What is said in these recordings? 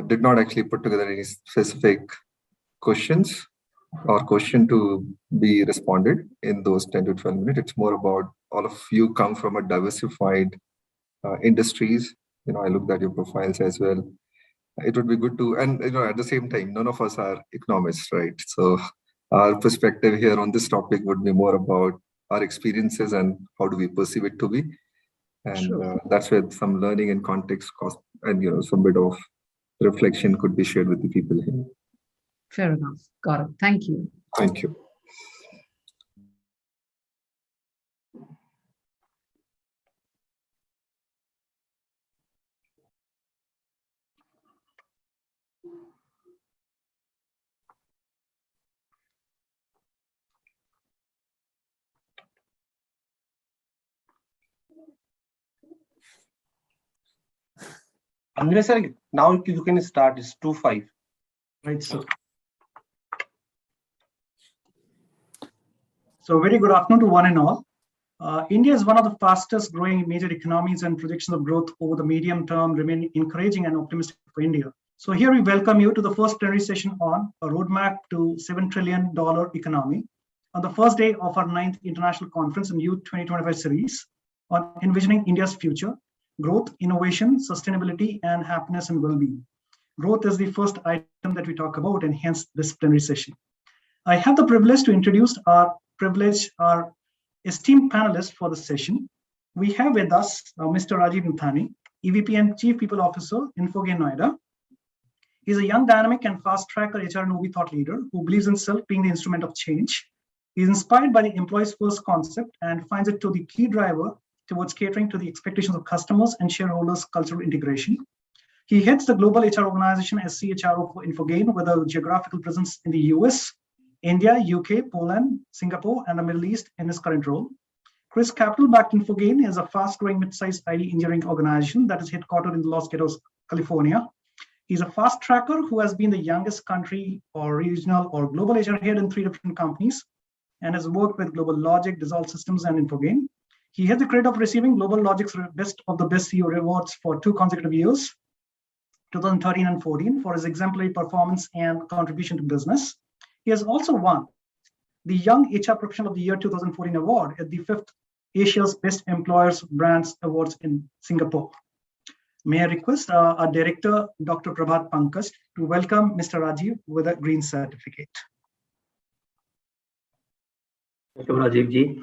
Did not actually put together any specific questions or question to be responded in those 10 to 12 minutes. It's more about all of you come from a diversified industries. I looked at your profiles as well. It would be good to, and at the same time, none of us are economists, right? So our perspective here on this topic would be more about our experiences and how do we perceive it to be. And that's where some learning and context cost and some bit of reflection could be shared with the people here. Fair enough. Got it. Thank you. Thank you. Andres, sir, now you can start. It's 2-5. Right, sir. So very good afternoon to one and all. India is one of the fastest growing major economies, and projections of growth over the medium term remain encouraging and optimistic for India. So here we welcome you to the first plenary session on a roadmap to $7 trillion economy on the first day of our 9th International Conference in Youth 2025 series on envisioning India's future, growth, innovation, sustainability, and happiness and well-being. Growth is the first item that we talk about, and hence this plenary session. I have the privilege to introduce our esteemed panelists for the session. We have with us Mr. Rajiv Nathani, EVP and Chief People Officer, Infogain Noida. He's a young, dynamic, and fast-tracker HR and OB thought leader who believes in self being the instrument of change. He's inspired by the employees first concept and finds it to the key driver towards catering to the expectations of customers and shareholders' cultural integration. He heads the global HR organization SCHRO for Infogain with a geographical presence in the US, India, UK, Poland, Singapore, and the Middle East in his current role. Chris Capital-backed Infogain is a fast-growing mid-sized IT engineering organization that is headquartered in Los Gatos, California. He's a fast tracker who has been the youngest country or regional or global HR head in 3 different companies and has worked with Global Logic, Dissolve Systems, and Infogain. He had the credit of receiving Global Logic's Best of the Best CEO awards for 2 consecutive years, 2013 and 14, for his exemplary performance and contribution to business. He has also won the Young HR Professional of the Year 2014 award at the 5th Asia's Best Employers Brands Awards in Singapore. May I request our director, Dr. Prabhat Pankaj, to welcome Mr. Rajiv with a green certificate. Thank you, Rajiv ji.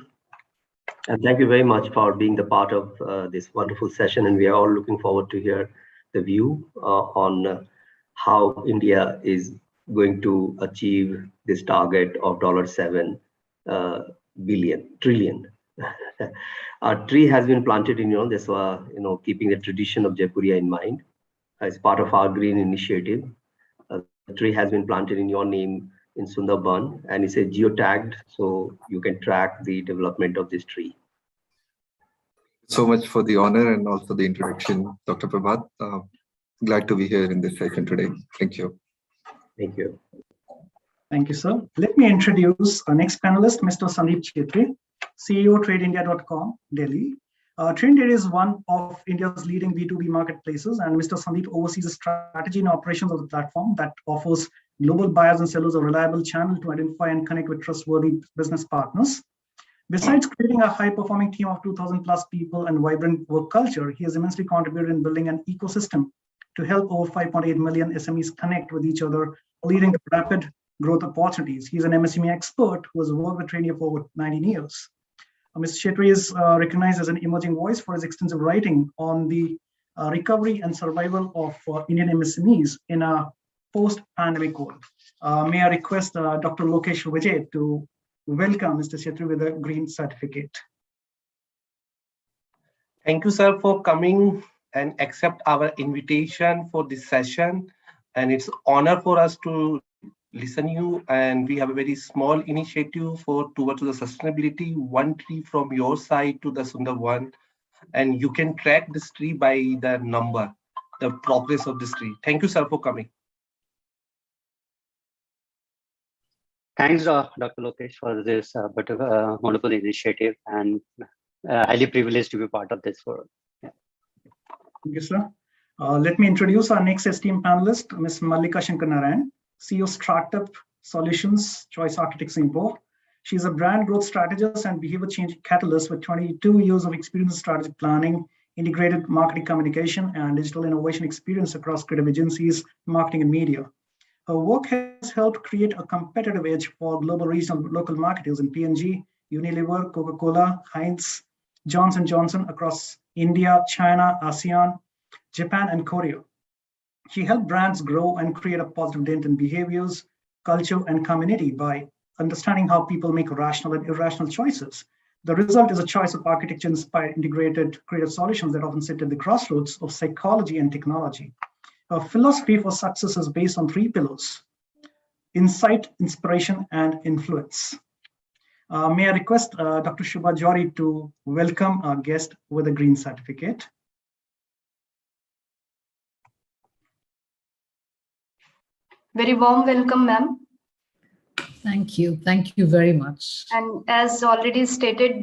And thank you very much for being the part of this wonderful session. And we are all looking forward to hear the view on how India is going to achieve this target of $7 trillion. A tree has been planted in this, keeping the tradition of Jaipuria in mind as part of our green initiative. The tree has been planted in your name in Sundarban, and it's a geotagged, so you can track the development of this tree. So much for the honor and also the introduction, Dr. Prabhat. Glad to be here in this session today. Thank you. Thank you. Thank you, sir. Let me introduce our next panelist, Mr. Sandeep Chetri, CEO TradeIndia.com, Delhi. TradeIndia is one of India's leading B2B marketplaces, and Mr. Sandeep oversees the strategy and operations of the platform that offers global buyers and sellers a reliable channel to identify and connect with trustworthy business partners. Besides creating a high-performing team of 2,000 plus people and vibrant work culture, he has immensely contributed in building an ecosystem to help over 5.8 million SMEs connect with each other, leading to rapid growth opportunities. He's an MSME expert who has worked with TradeIndia for over 19 years. Mr. Chetri is recognized as an emerging voice for his extensive writing on the recovery and survival of Indian MSMEs in a post-pandemic world. May I request Dr. Lokesh Vijay to welcome Mr. Chetri with a green certificate. Thank you, sir, for coming and accept our invitation for this session. And it's an honor for us to listen to you. And we have a very small initiative towards the sustainability, one tree from your side to the Sundarban. And you can track this tree by the number, the progress of this tree. Thank you, sir, for coming. Thanks, Dr. Lokesh, for this wonderful initiative, and highly privileged to be part of this forum. Yeah. Thank you, sir. Let me introduce our next esteemed panelist, Ms. Mallika Shankarnarayan, CEO Startup Solutions, Choice Architect Singapore. She's a brand growth strategist and behavior change catalyst with 22 years of experience in strategic planning, integrated marketing communication, and digital innovation experience across creative agencies, marketing, and media. Her work has helped create a competitive edge for global, regional, local marketers in P&G, Unilever, Coca-Cola, Heinz, Johnson & Johnson across India, China, ASEAN, Japan, and Korea. She helped brands grow and create a positive dent in behaviors, culture, and community by understanding how people make rational and irrational choices. The result is a choice of architecture-inspired integrated creative solutions that often sit at the crossroads of psychology and technology. Her philosophy for success is based on 3 pillars: insight, inspiration, and influence. May I request Dr. Shubha Jory to welcome our guest with a green certificate. Very warm welcome, ma'am. Thank you. Thank you very much. And as already stated,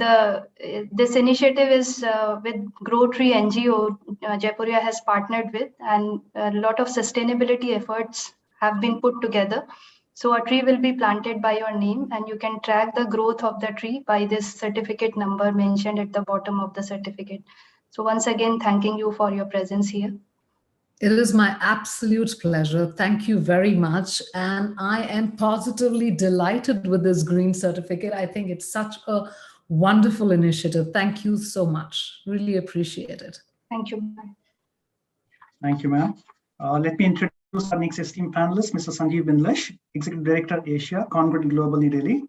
this initiative is with Grow Tree NGO, Jaipuria has partnered with, and a lot of sustainability efforts have been put together. So a tree will be planted by your name, and you can track the growth of the tree by this certificate number mentioned at the bottom of the certificate. So once again, thanking you for your presence here. It is my absolute pleasure. Thank you very much. And I am positively delighted with this green certificate. I think it's such a wonderful initiative. Thank you so much. Really appreciate it. Thank you. Thank you, ma'am. Let me introduce our next esteemed panelist, Mr. Sanjeev Bindlesh, Executive Director, Asia, Congruent Global, New Delhi.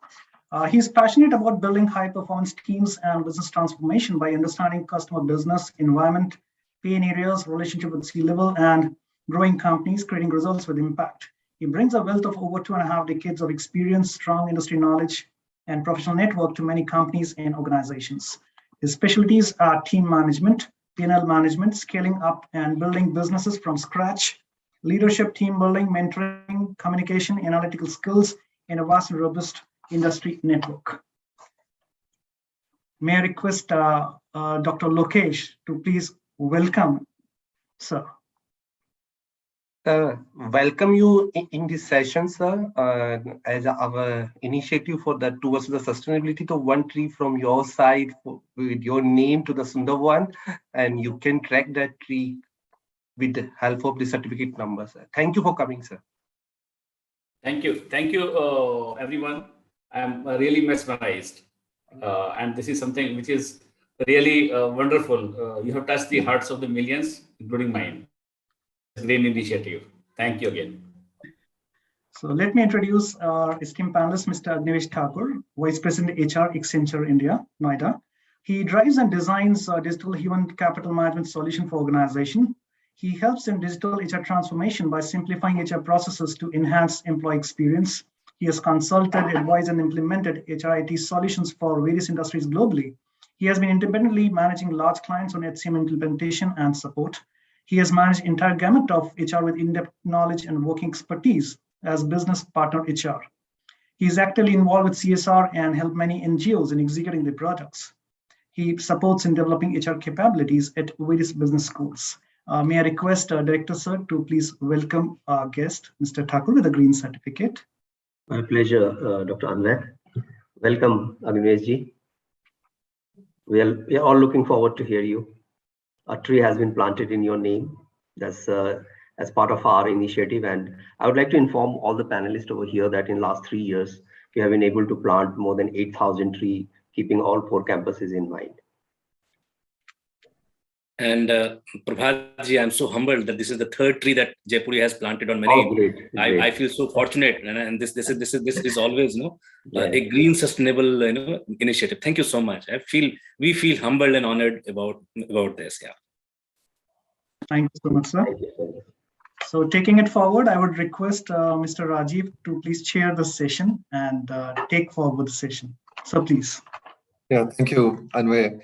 He's passionate about building high-performance teams and business transformation by understanding customer business, environment, pain areas, relationship with C-level, and growing companies, creating results with impact. He brings a wealth of over 2.5 decades of experience, strong industry knowledge, and professional network to many companies and organizations. His specialties are team management, P&L management, scaling up and building businesses from scratch, leadership, team building, mentoring, communication, analytical skills, and a vast and robust industry network. May I request Dr. Lokesh to please welcome, sir. Welcome you in this session, sir, as our initiative for the towards the sustainability to one tree from your side with your name to the Sundar one, and you can track that tree with the help of the certificate number, sir. Thank you for coming, sir. Thank you, everyone. I'm really mesmerized, and this is something which is really wonderful. You have touched the hearts of the millions, including mine. Great initiative. Thank you again. So let me introduce our esteemed panelist, Mr. Agnivesh Thakur, Vice President HR, Accenture India, Noida. He drives and designs digital human capital management solution for organization. He helps in digital HR transformation by simplifying HR processes to enhance employee experience. He has consulted, advised, and implemented HR IT solutions for various industries globally. He has been independently managing large clients on HCM implementation and support. He has managed entire gamut of HR with in-depth knowledge and working expertise as business partner HR. He is actively involved with CSR and helped many NGOs in executing their projects. He supports in developing HR capabilities at various business schools. May I request Director Sir to please welcome our guest, Mr. Thakur, with a green certificate. My pleasure, Dr. Anwar. Welcome, Agnivesh ji. We are all looking forward to hear you. A tree has been planted in your name. That's as part of our initiative. And I would like to inform all the panelists over here that in last 3 years, we have been able to plant more than 8,000 trees, keeping all 4 campuses in mind. And Prabhat-ji, I'm so humbled that this is the 3rd tree that Jaipuria has planted on my name. Great. I feel so fortunate, and this is always, a green, sustainable, initiative. Thank you so much. We feel humbled and honored about this. Yeah. Thank you so much, sir. So taking it forward, I would request Mr. Rajiv to please chair the session and take forward the session. So please. Yeah, thank you, Anwar.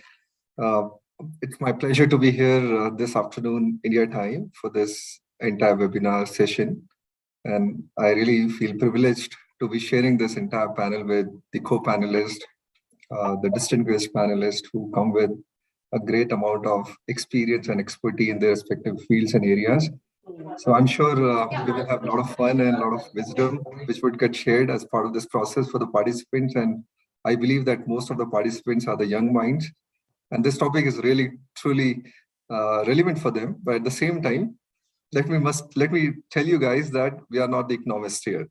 It's my pleasure to be here this afternoon, India time, for this entire webinar session. And I really feel privileged to be sharing this entire panel with the co-panelists, the distinguished panelists who come with a great amount of experience and expertise in their respective fields and areas. So I'm sure we will have a lot of fun and a lot of wisdom which would get shared as part of this process for the participants. And I believe that most of the participants are the young minds. And this topic is really, truly relevant for them. But at the same time, let me tell you guys that we are not the economists here.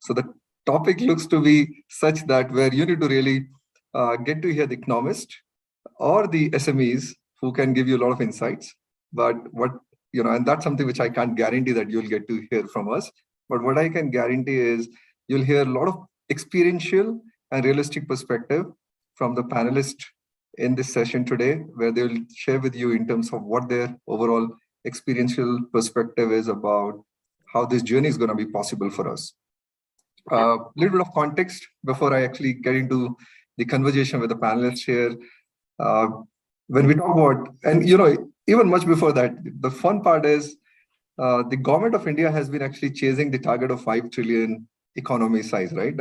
So the topic looks to be such that where you need to really get to hear the economist or the SMEs who can give you a lot of insights. But and that's something which I can't guarantee that you'll get to hear from us. But what I can guarantee is you'll hear a lot of experiential and realistic perspective from the panelists in this session today, where they'll share with you in terms of what their overall experiential perspective is about how this journey is going to be possible for us. A little bit of context before I actually get into the conversation with the panelists here. When we talk about, and even much before that, the fun part is the government of India has been actually chasing the target of 5 trillion economy size, right?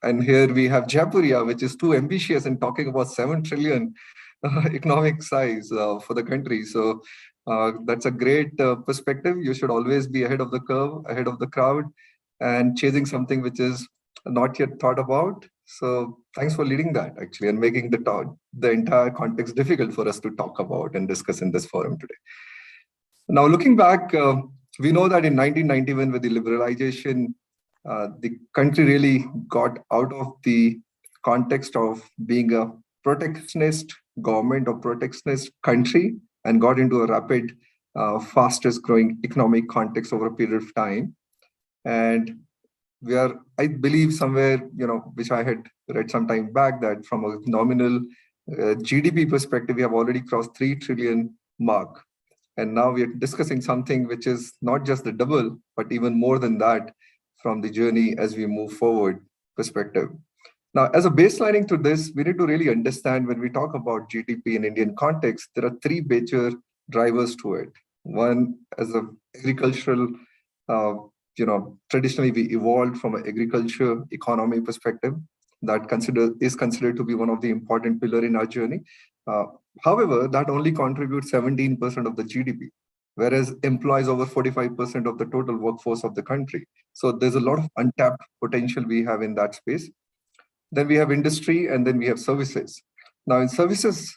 And here we have Jaipuria, which is too ambitious and talking about 7 trillion economic size for the country. So that's a great perspective. You should always be ahead of the curve, ahead of the crowd, and chasing something which is not yet thought about. So thanks for leading that actually, and making the entire context difficult for us to talk about and discuss in this forum today. Now, looking back, we know that in 1991, with the liberalization, the country really got out of the context of being a protectionist government or protectionist country and got into a rapid, fastest growing economic context over a period of time. And we are, I believe somewhere, which I had read some time back, that from a nominal GDP perspective, we have already crossed 3 trillion mark. And now we are discussing something which is not just the double, but even more than that from the journey as we move forward perspective. Now, as a baselining to this, we need to really understand when we talk about GDP in Indian context, there are 3 major drivers to it. One, as an agricultural, traditionally we evolved from an agriculture economy perspective that is considered to be one of the important pillars in our journey. However, that only contributes 17% of the GDP, whereas employs over 45% of the total workforce of the country. So there's a lot of untapped potential we have in that space. Then we have industry, and then we have services. Now in services,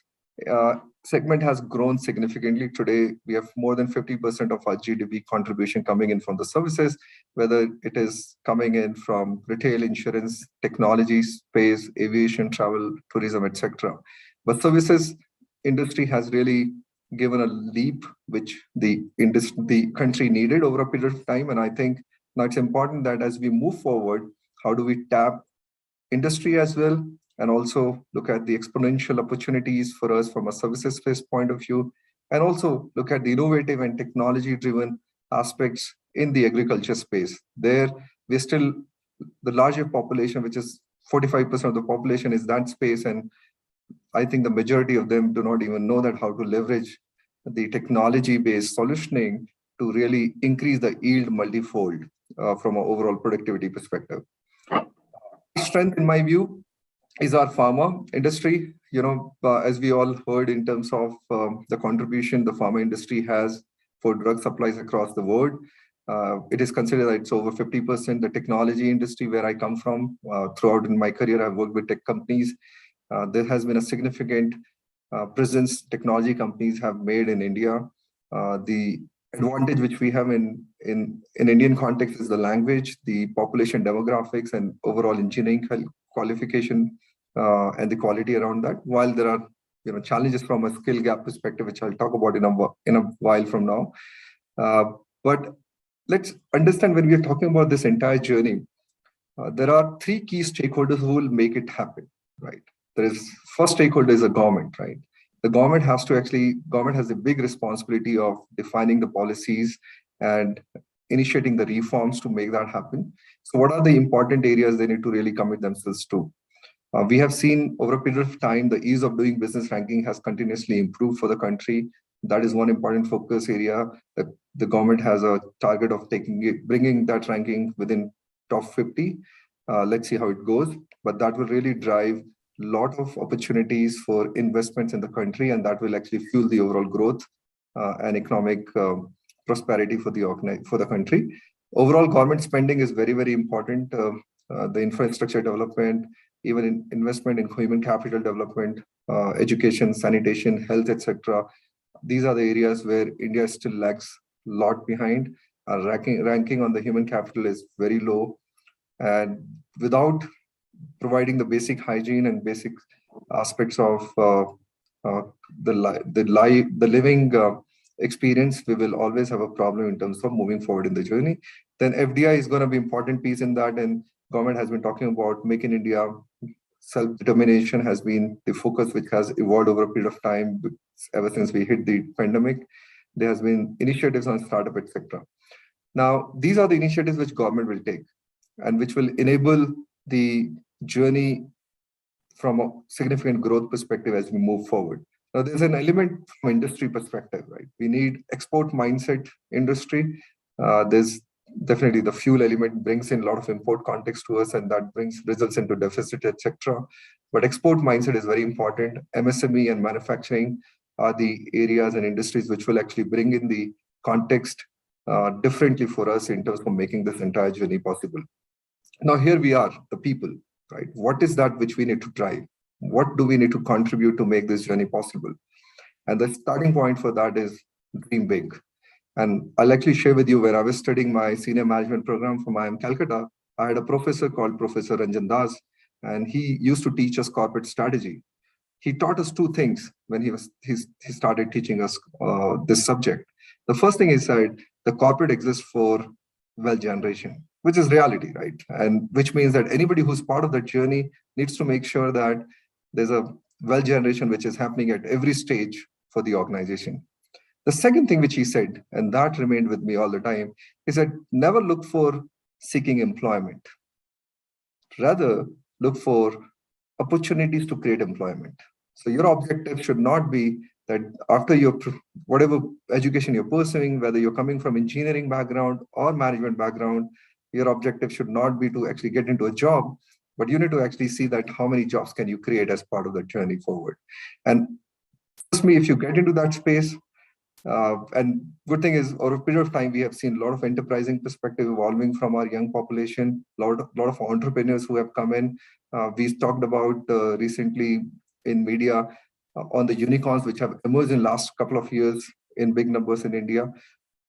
segment has grown significantly. Today, we have more than 50% of our GDP contribution coming in from the services, whether it is coming in from retail, insurance, technology, space, aviation, travel, tourism, etc. But services industry has really given a leap which the country needed over a period of time. And I think now it's important that as we move forward, how do we tap industry as well, and also look at the exponential opportunities for us from a services space point of view, and also look at the innovative and technology-driven aspects in the agriculture space. There, we're still the larger population, which is 45% of the population is that space, and I think the majority of them do not even know that how to leverage the technology-based solutioning to really increase the yield multifold from an overall productivity perspective. Strength, in my view, is our pharma industry. As we all heard in terms of the contribution the pharma industry has for drug supplies across the world. It is considered that it's over 50%. The technology industry, where I come from, throughout in my career, I've worked with tech companies. There has been a significant presence technology companies have made in India. The advantage which we have in Indian context is the language, the population demographics, and overall engineering qualification and the quality around that. While there are challenges from a skill gap perspective, which I'll talk about in a while from now. But let's understand, when we are talking about this entire journey, there are 3 key stakeholders who will make it happen, right? First stakeholder is a government, right? The government has a big responsibility of defining the policies and initiating the reforms to make that happen. So what are the important areas they need to really commit themselves to? We have seen over a period of time, the ease of doing business ranking has continuously improved for the country. That is one important focus area that the government has a target of bringing that ranking within top 50. Let's see how it goes, but that will really drive lot of opportunities for investments in the country, and that will actually fuel the overall growth and economic prosperity for the country. Overall, government spending is very, very important. The infrastructure development, even in investment in human capital development, education, sanitation, health, etc. These are the areas where India still lags a lot behind. Our ranking on the human capital is very low, and without providing the basic hygiene and basic aspects of the living experience, we will always have a problem in terms of moving forward in the journey. Then FDI is going to be an important piece in that, and government has been talking about Make in India. Self-determination has been the focus which has evolved over a period of time ever since we hit the pandemic. There has been initiatives on startup, etc. Now, these are the initiatives which government will take and which will enable the journey from a significant growth perspective as we move forward. Now, there's an element from industry perspective, right? We need export mindset industry. There's definitely the fuel element brings in a lot of import context to us, and that results into deficit, etc. But export mindset is very important. MSME and manufacturing are the areas and industries which will actually bring in the context differently for us in terms of making this entire journey possible. Now, here we are, the people, right? What is that which we need to drive? What do we need to contribute to make this journey possible? And the starting point for that is dream big. And I'll actually share with you where I was studying my senior management program from IIM Calcutta. I had a professor called Professor Ranjan Das, and he used to teach us corporate strategy. He taught us two things when he started teaching us this subject. The first thing he said, the corporate exists for wealth generation, which is reality, right? And which means that anybody who's part of that journey needs to make sure that there's a wealth generation which is happening at every stage for the organization. The second thing which he said, and that remained with me all the time, is that never look for seeking employment. Rather, look for opportunities to create employment. So your objective should not be that after your whatever education you're pursuing, whether you're coming from engineering background or management background, your objective should not be to actually get into a job, but you need to actually see that how many jobs can you create as part of the journey forward. And trust me, if you get into that space, and good thing is, over a period of time, we have seen a lot of enterprising perspective evolving from our young population, a lot of entrepreneurs who have come in. We talked about recently in media on the unicorns which have emerged in the last couple of years in big numbers in India.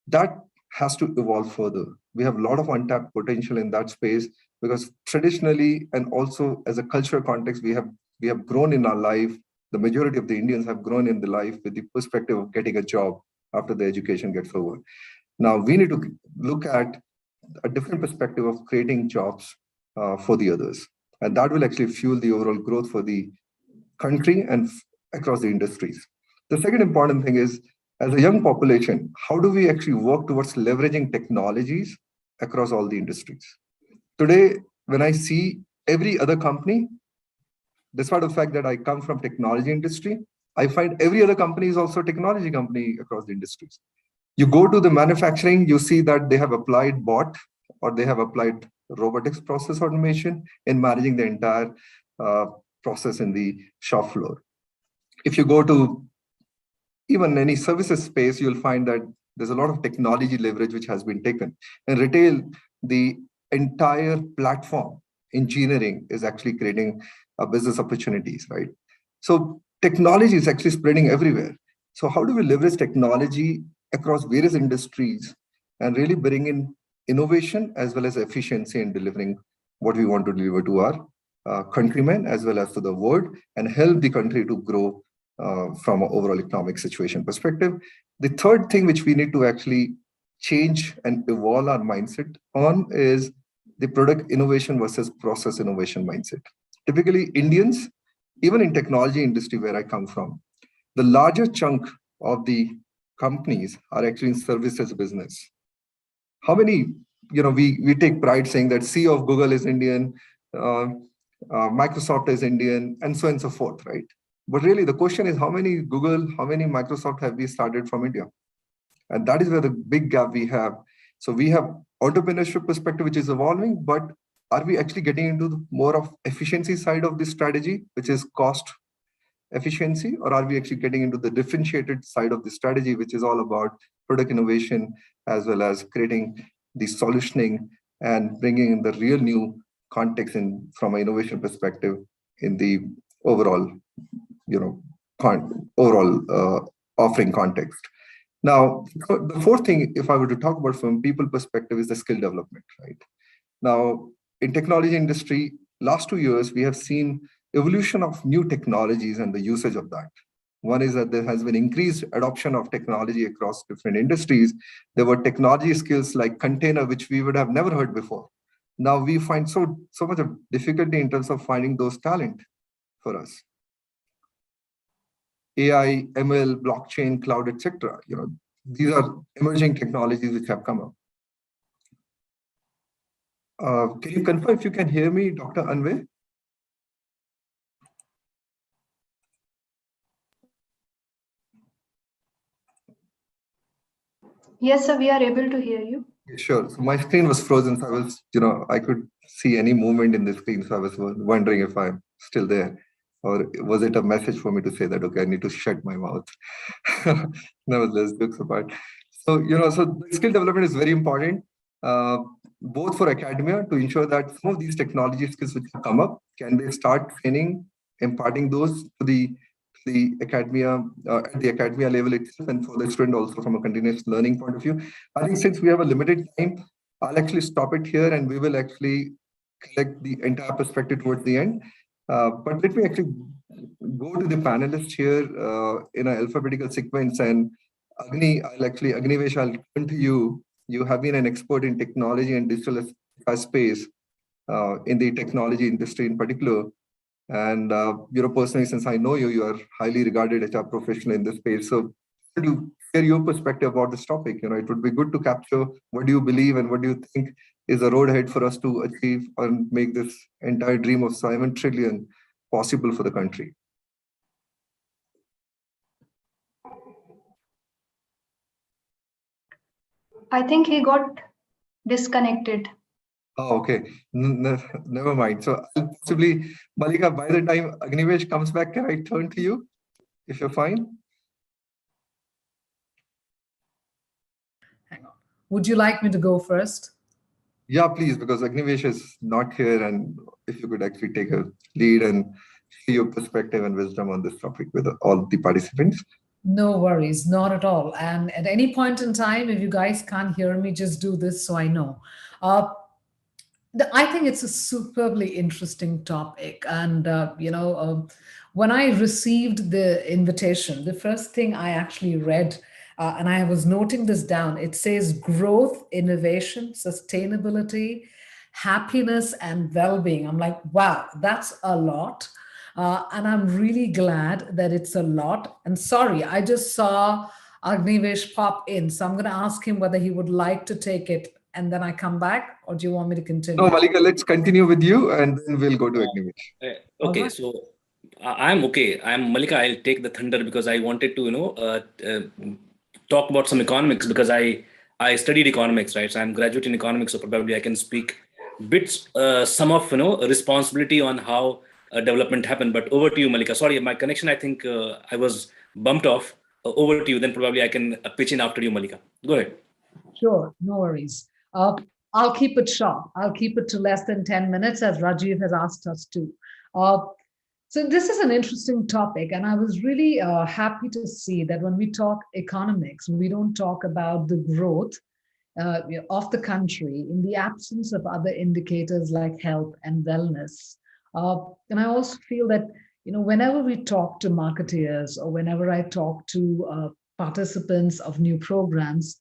That has to evolve further. We have a lot of untapped potential in that space because traditionally and also as a cultural context, we have grown in our life. The majority of the Indians have grown in the life with the perspective of getting a job after the education gets over. Now we need to look at a different perspective of creating jobs for the others. And that will actually fuel the overall growth for the country and across the industries. The second important thing is, as a young population, how do we actually work towards leveraging technologies across all the industries? Today, when I see every other company, despite the fact that I come from technology industry, I find every other company is also a technology company across the industries. You go to the manufacturing, you see that they have applied bot or they have applied robotics process automation in managing the entire process in the shop floor. If you go to even any services space, you'll find that there's a lot of technology leverage which has been taken. In retail, the entire platform engineering is actually creating business opportunities, right? So technology is actually spreading everywhere. So how do we leverage technology across various industries and really bring in innovation as well as efficiency in delivering what we want to deliver to our countrymen as well as to the world and help the country to grow from an overall economic situation perspective. The third thing which we need to actually change and evolve our mindset on is the product innovation versus process innovation mindset. Typically, Indians, even in technology industry where I come from, the larger chunk of the companies are actually in services business. How many, we take pride saying that CEO of Google is Indian, Microsoft is Indian, and so on and so forth, right? But really the question is how many Google, how many Microsoft have we started from India? And that is where the big gap we have. So we have entrepreneurship perspective, which is evolving, but are we actually getting into the more of efficiency side of this strategy, which is cost efficiency, or are we actually getting into the differentiated side of the strategy, which is all about product innovation, as well as creating the solutioning and bringing in the real new context in from an innovation perspective in the overall, offering context. Now, the fourth thing, if I were to talk about from people perspective, is the skill development, right? Now, in technology industry, last 2 years, we have seen evolution of new technologies and the usage of that. One is that there has been increased adoption of technology across different industries. There were technology skills like container, which we would have never heard before. Now we find so much of difficulty in terms of finding those talent for us. AI, ML, blockchain, cloud, etc. These are emerging technologies which have come up. Can you confirm if you can hear me, Dr. Anway? Yes, sir, we are able to hear you. Sure. So my screen was frozen, so I was, I could see any movement in the screen, so I was wondering if I'm still there. Or was it a message for me to say that, okay, I need to shut my mouth? Nevertheless, jokes apart. So, so the skill development is very important, both for academia to ensure that some of these technology skills which have come up, can they start training, imparting those to the academia, at the academia level itself, and for the student also from a continuous learning point of view. I think since we have a limited time, I'll actually stop it here and we will actually collect the entire perspective towards the end. But let me actually go to the panelists here in an alphabetical sequence. And Agnivesh, I'll turn to you. You have been an expert in technology and digital space in the technology industry in particular. And personally, since I know you, you are highly regarded HR professional in this space. So to share your perspective about this topic, it would be good to capture what do you believe and what do you think is the road ahead for us to achieve and make this entire dream of 7 trillion possible for the country. I think he got disconnected. Oh, okay. Never mind. So I'll possibly, Malika, by the time Agnivesh comes back, can I turn to you if you're fine? Hang on. Would you like me to go first? Yeah, please, because Agnivesh is not here, and if you could actually take a lead and share your perspective and wisdom on this topic with all the participants. No worries, not at all. And at any point in time, if you guys can't hear me, just do this so I know. I think it's a superbly interesting topic. And, when I received the invitation, the first thing I actually read, and I was noting this down, it says growth, innovation, sustainability, happiness, and well-being. I'm like, wow, that's a lot. And I'm really glad that it's a lot. And sorry, I just saw Agnivesh pop in. So I'm going to ask him whether he would like to take it and then I come back, or do you want me to continue? No, Malika, let's continue with you and then we'll go to Agnivesh. Okay, so I'm okay. Malika, I'll take the thunder because I wanted to, talk about some economics because I studied economics, right? So I'm graduate in economics, so probably I can speak bits, some of, responsibility on how development happened. But over to you, Malika. Sorry, my connection, I think I was bumped off. Over to you, then probably I can pitch in after you, Malika. Go ahead. Sure, no worries. I'll keep it short. I'll keep it to less than 10 minutes as Rajiv has asked us to. So this is an interesting topic, and I was really happy to see that when we talk economics, we don't talk about the growth of the country in the absence of other indicators like health and wellness. And I also feel that, whenever we talk to marketeers or whenever I talk to participants of new programs,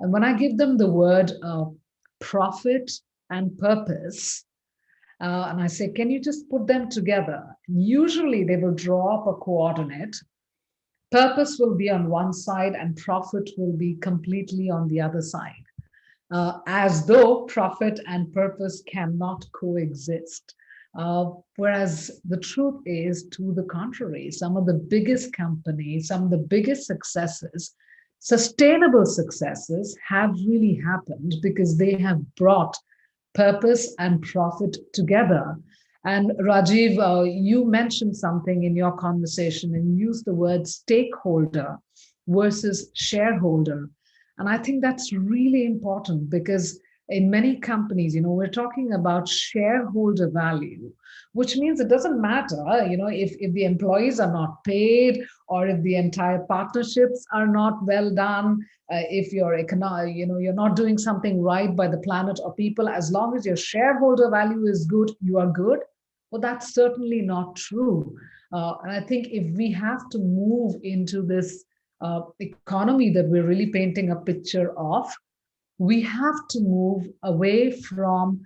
and when I give them the word profit and purpose, and I say, can you just put them together? Usually they will draw up a coordinate. Purpose will be on one side and profit will be completely on the other side, as though profit and purpose cannot coexist. Whereas the truth is to the contrary. Some of the biggest companies, some of the biggest successes, sustainable successes have really happened because they have brought purpose and profit together. And Rajiv, you mentioned something in your conversation and used the word stakeholder versus shareholder. And I think that's really important because in many companies, we're talking about shareholder value, which means it doesn't matter, if the employees are not paid or if the entire partnerships are not well done, if you're not doing something right by the planet or people, as long as your shareholder value is good, you are good. Well, that's certainly not true. And I think if we have to move into this economy that we're really painting a picture of, we have to move away from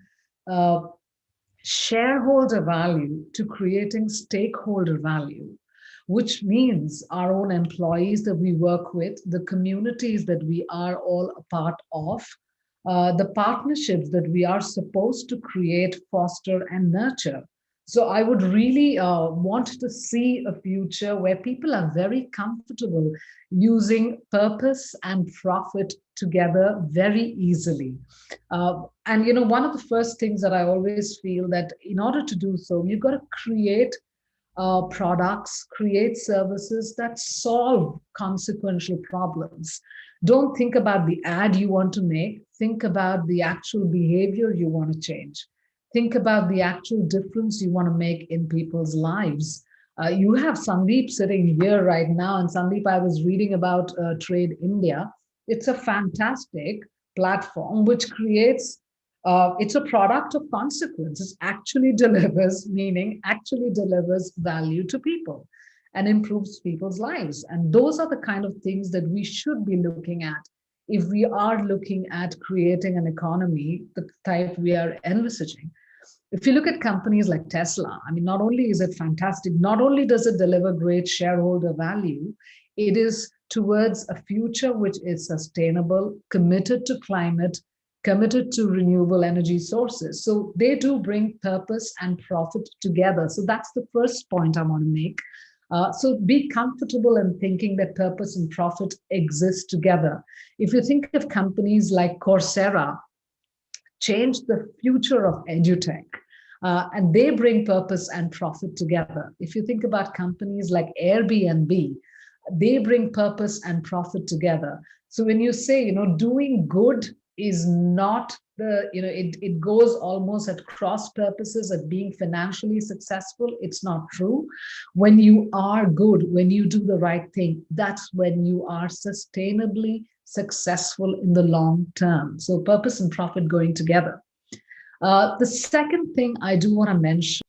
shareholder value to creating stakeholder value, which means our own employees that we work with, the communities that we are all a part of, the partnerships that we are supposed to create, foster, and nurture. So I would really want to see a future where people are very comfortable using purpose and profit together very easily. And one of the first things that I always feel that in order to do so, you've got to create products, create services that solve consequential problems. Don't think about the ad you want to make. Think about the actual behavior you want to change. Think about the actual difference you want to make in people's lives. You have Sandeep sitting here right now, and Sandeep, I was reading about Trade India. It's a fantastic platform which creates, it's a product of consequence. It actually delivers, meaning actually delivers value to people and improves people's lives. And those are the kind of things that we should be looking at if we are looking at creating an economy, the type we are envisaging. If you look at companies like Tesla, I mean, not only is it fantastic, not only does it deliver great shareholder value, it is towards a future which is sustainable, committed to climate, committed to renewable energy sources. So they do bring purpose and profit together. So that's the first point I want to make. So be comfortable in thinking that purpose and profit exist together. If you think of companies like Coursera, change the future of edutech. And they bring purpose and profit together. If you think about companies like Airbnb, they bring purpose and profit together. So when you say, doing good is not it goes almost at cross purposes at being financially successful, it's not true. When you are good, when you do the right thing, that's when you are sustainably successful in the long term. So purpose and profit going together. The second thing I do want to mention,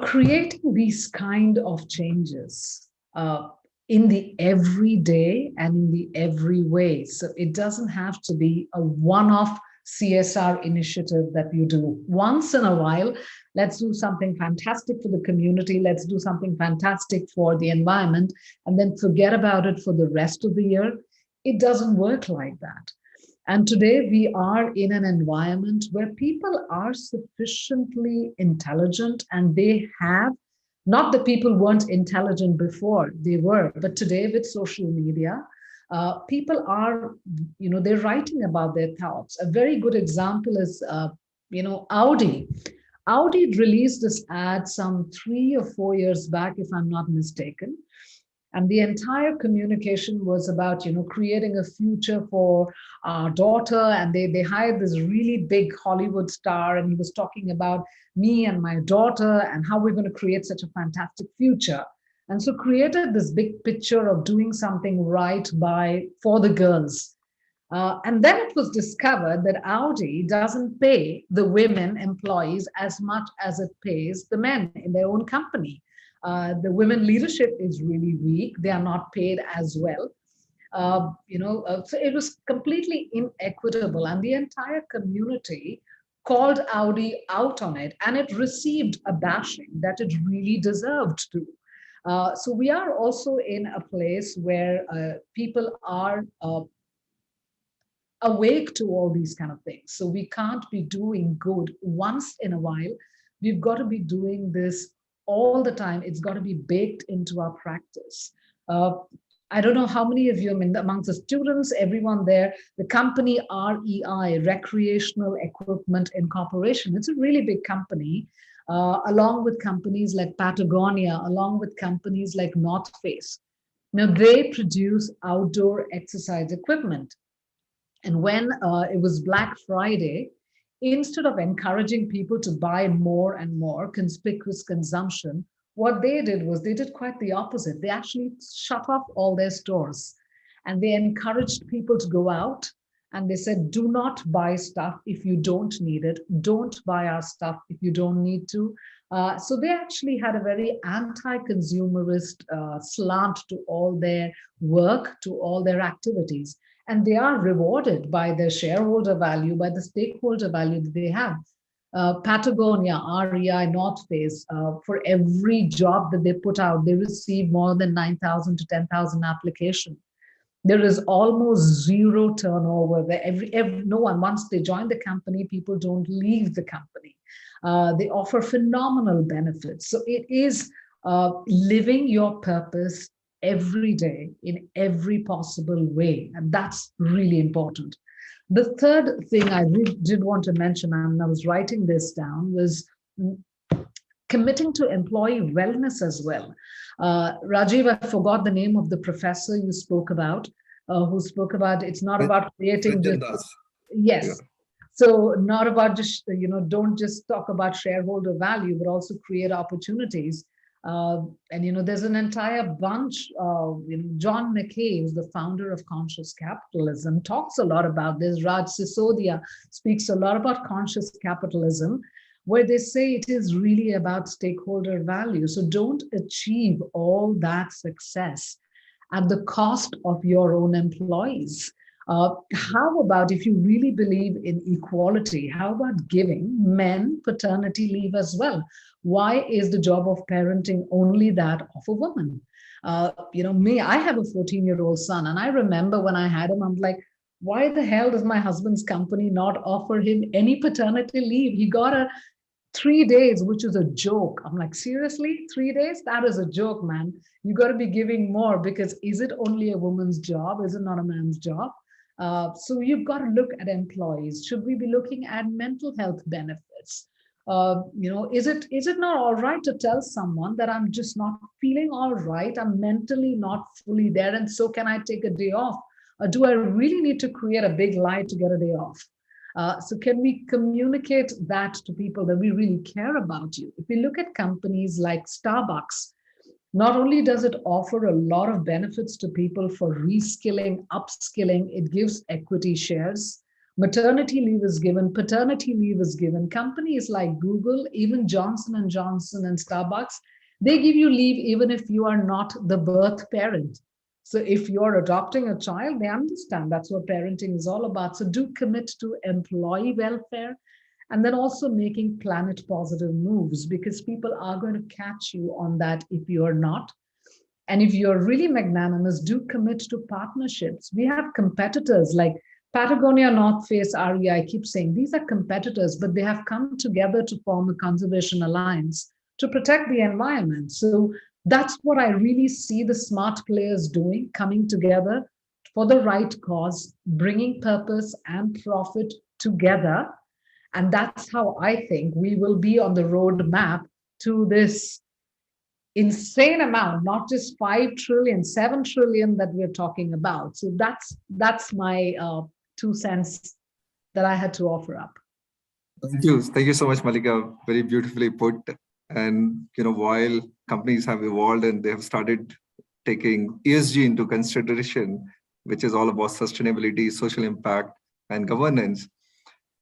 creating these kind of changes in the everyday and in the every way. So it doesn't have to be a one-off CSR initiative that you do. Once in a while, let's do something fantastic for the community, let's do something fantastic for the environment, and then forget about it for the rest of the year. It doesn't work like that. And today we are in an environment where people are sufficiently intelligent, and they have, not that people weren't intelligent before, they were, but today with social media, people are, they're writing about their thoughts. A very good example is, Audi. Audi released this ad some 3 or 4 years back, if I'm not mistaken. And the entire communication was about, creating a future for our daughter. And they hired this really big Hollywood star, and he was talking about me and my daughter and how we're going to create such a fantastic future. And so created this big picture of doing something right for the girls. And then it was discovered that Audi doesn't pay the women employees as much as it pays the men in their own company. The women leadership is really weak. They are not paid as well. So it was completely inequitable, and the entire community called Audi out on it, and it received a bashing that it really deserved to. So we are also in a place where people are awake to all these kind of things. So we can't be doing good once in a while. We've got to be doing this all the time. It's got to be baked into our practice. I don't know how many of you, I mean, amongst the students, everyone there, the company REI, Recreational Equipment Incorporation, it's a really big company, along with companies like Patagonia, along with companies like North Face. Now, they produce outdoor exercise equipment. And when it was Black Friday, instead of encouraging people to buy more and more conspicuous consumption, what they did was they did quite the opposite. They actually shut off all their stores and they encouraged people to go out, and they said, do not buy stuff if you don't need it. Don't buy our stuff if you don't need to. So they actually had a very anti-consumerist slant to all their work, to all their activities. And they are rewarded by the shareholder value, by the stakeholder value that they have. Patagonia, REI, North Face, for every job that they put out, they receive more than 9,000 to 10,000 applications. There is almost zero turnover. No one, once they join the company, people don't leave the company. They offer phenomenal benefits. So it is living your purpose every day in every possible way. And that's really important. The third thing I did want to mention, and I was writing this down, was committing to employee wellness as well. Rajiv, I forgot the name of the professor you spoke about, who spoke about it's not about creating just, yes. Yeah. So not about just, don't just talk about shareholder value, but also create opportunities. And there's an entire bunch of, John McKay, who's the founder of Conscious Capitalism, talks a lot about this. Raj Sisodia speaks a lot about conscious capitalism, where they say it is really about stakeholder value. So don't achieve all that success at the cost of your own employees. How about if you really believe in equality, how about giving men paternity leave as well? Why is the job of parenting only that of a woman? I have a 14-year-old son, and I remember when I had him, I'm like, why the hell does my husband's company not offer him any paternity leave? He got 3 days, which is a joke. I'm like, seriously, 3 days? That is a joke, man. You got to be giving more, because is it only a woman's job? Is it not a man's job? So you've got to look at employees. Should we be looking at mental health benefits? Is it not all right to tell someone that I'm just not feeling all right? I'm mentally not fully there, and so can I take a day off? Or do I really need to create a big lie to get a day off? So can we communicate that to people that we really care about you? If we look at companies like Starbucks, not only does it offer a lot of benefits to people for reskilling, upskilling, it gives equity shares. Maternity leave is given, paternity leave is given. Companies like Google, even Johnson & Johnson and Starbucks, they give you leave even if you are not the birth parent. So if you're adopting a child, they understand that's what parenting is all about. So do commit to employee welfare, and then also making planet positive moves, because people are going to catch you on that if you're not. And if you're really magnanimous, do commit to partnerships. We have competitors like Patagonia, North Face, REI. I keep saying these are competitors, but they have come together to form a conservation alliance to protect the environment. So that's what I really see the smart players doing, coming together for the right cause, bringing purpose and profit together. And that's how I think we will be on the roadmap to this insane amount, not just 5 trillion, 7 trillion that we're talking about. So that's my 2 cents that I had to offer up. Thank you so much, Malika. Very beautifully put. And while companies have evolved and they have started taking ESG into consideration, which is all about sustainability, social impact, and governance,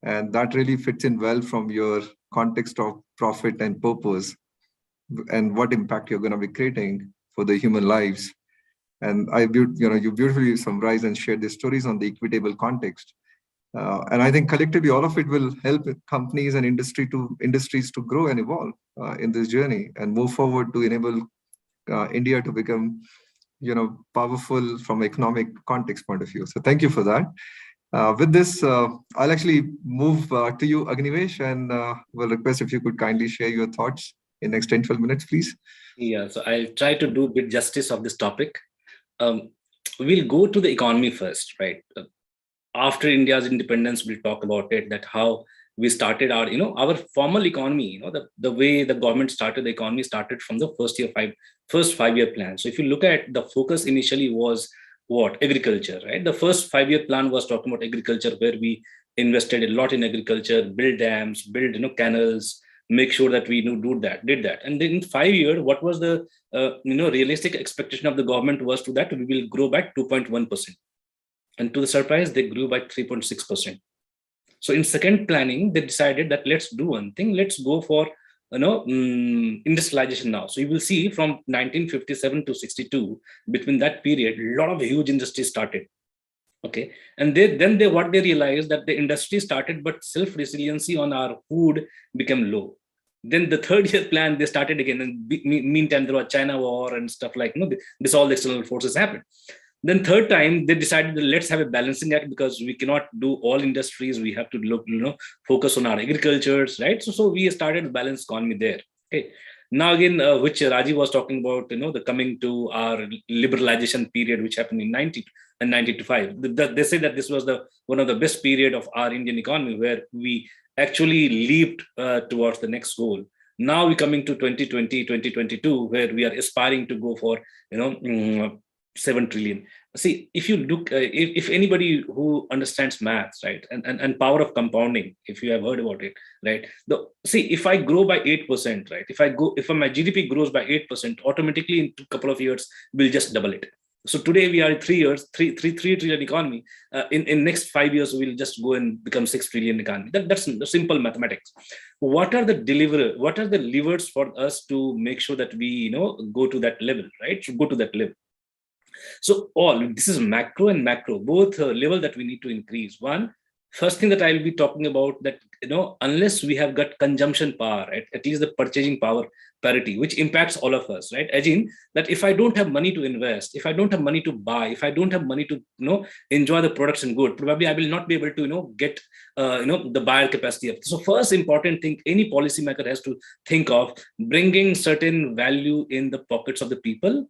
and that really fits in well from your context of profit and purpose and what impact you're going to be creating for the human lives. And you beautifully summarized and shared the stories on the equitable context. And I think collectively, all of it will help companies and industries to grow and evolve in this journey and move forward to enable India to become, powerful from economic context point of view. So thank you for that. With this, I'll actually move to you, Agnivesh, and will request if you could kindly share your thoughts in next 10-12 minutes, please. Yeah, so I'll try to do a bit justice of this topic. we'll go to the economy first, right? After India's independence, we'll talk about it, that how we started our, our formal economy, the way the government started the economy started from the first 5-year plan. So if you look at the focus initially was what? Agriculture, right? The first 5-year plan was talking about agriculture, where we invested a lot in agriculture, build dams, build, canals, make sure that we did that. And then in 5 years, what was the, realistic expectation of the government was to that we will grow by 2.1%. And to the surprise, they grew by 3.6%. So in second planning, they decided that let's do one thing. Let's go for industrialization now. So you will see from 1957 to 62, between that period, a lot of huge industries started. Okay, and what they realized that the industry started, but self-resiliency on our food became low. Then the 3rd-year plan, they started again. And meantime, there was China war and stuff like, this all the external forces happened. Then 3rd time, they decided that let's have a balancing act, because we cannot do all industries. We have to look, focus on our agricultures, right? So we started a balanced economy there. Okay. Now again, which Rajiv was talking about, the coming to our liberalization period, which happened in 90 and 95. They say that this was one of the best period of our Indian economy, where we actually leaped towards the next goal. Now we're coming to 2020, 2022, where we are aspiring to go for, 7 trillion. See, if you look, if anybody who understands maths, right, and power of compounding, if you have heard about it, right, see, if I grow by 8%, right, if my GDP grows by 8%, automatically in a couple of years, we'll just double it. So today we are 3 years, 3 trillion economy. In next 5 years, we'll just go and become 6 trillion economy. That's simple mathematics. What are the levers for us to make sure that we, go to that level, right? Go to that level. So this is macro and macro, both level that we need to increase. First thing that I will be talking about, that, unless we have got consumption power, right, at least the purchasing power parity, which impacts all of us, right? Imagine that if I don't have money to invest, if I don't have money to buy, if I don't have money to, enjoy the products and good, probably I will not be able to, get, the buyer capacity up. So first important thing, any policymaker has to think of bringing certain value in the pockets of the people,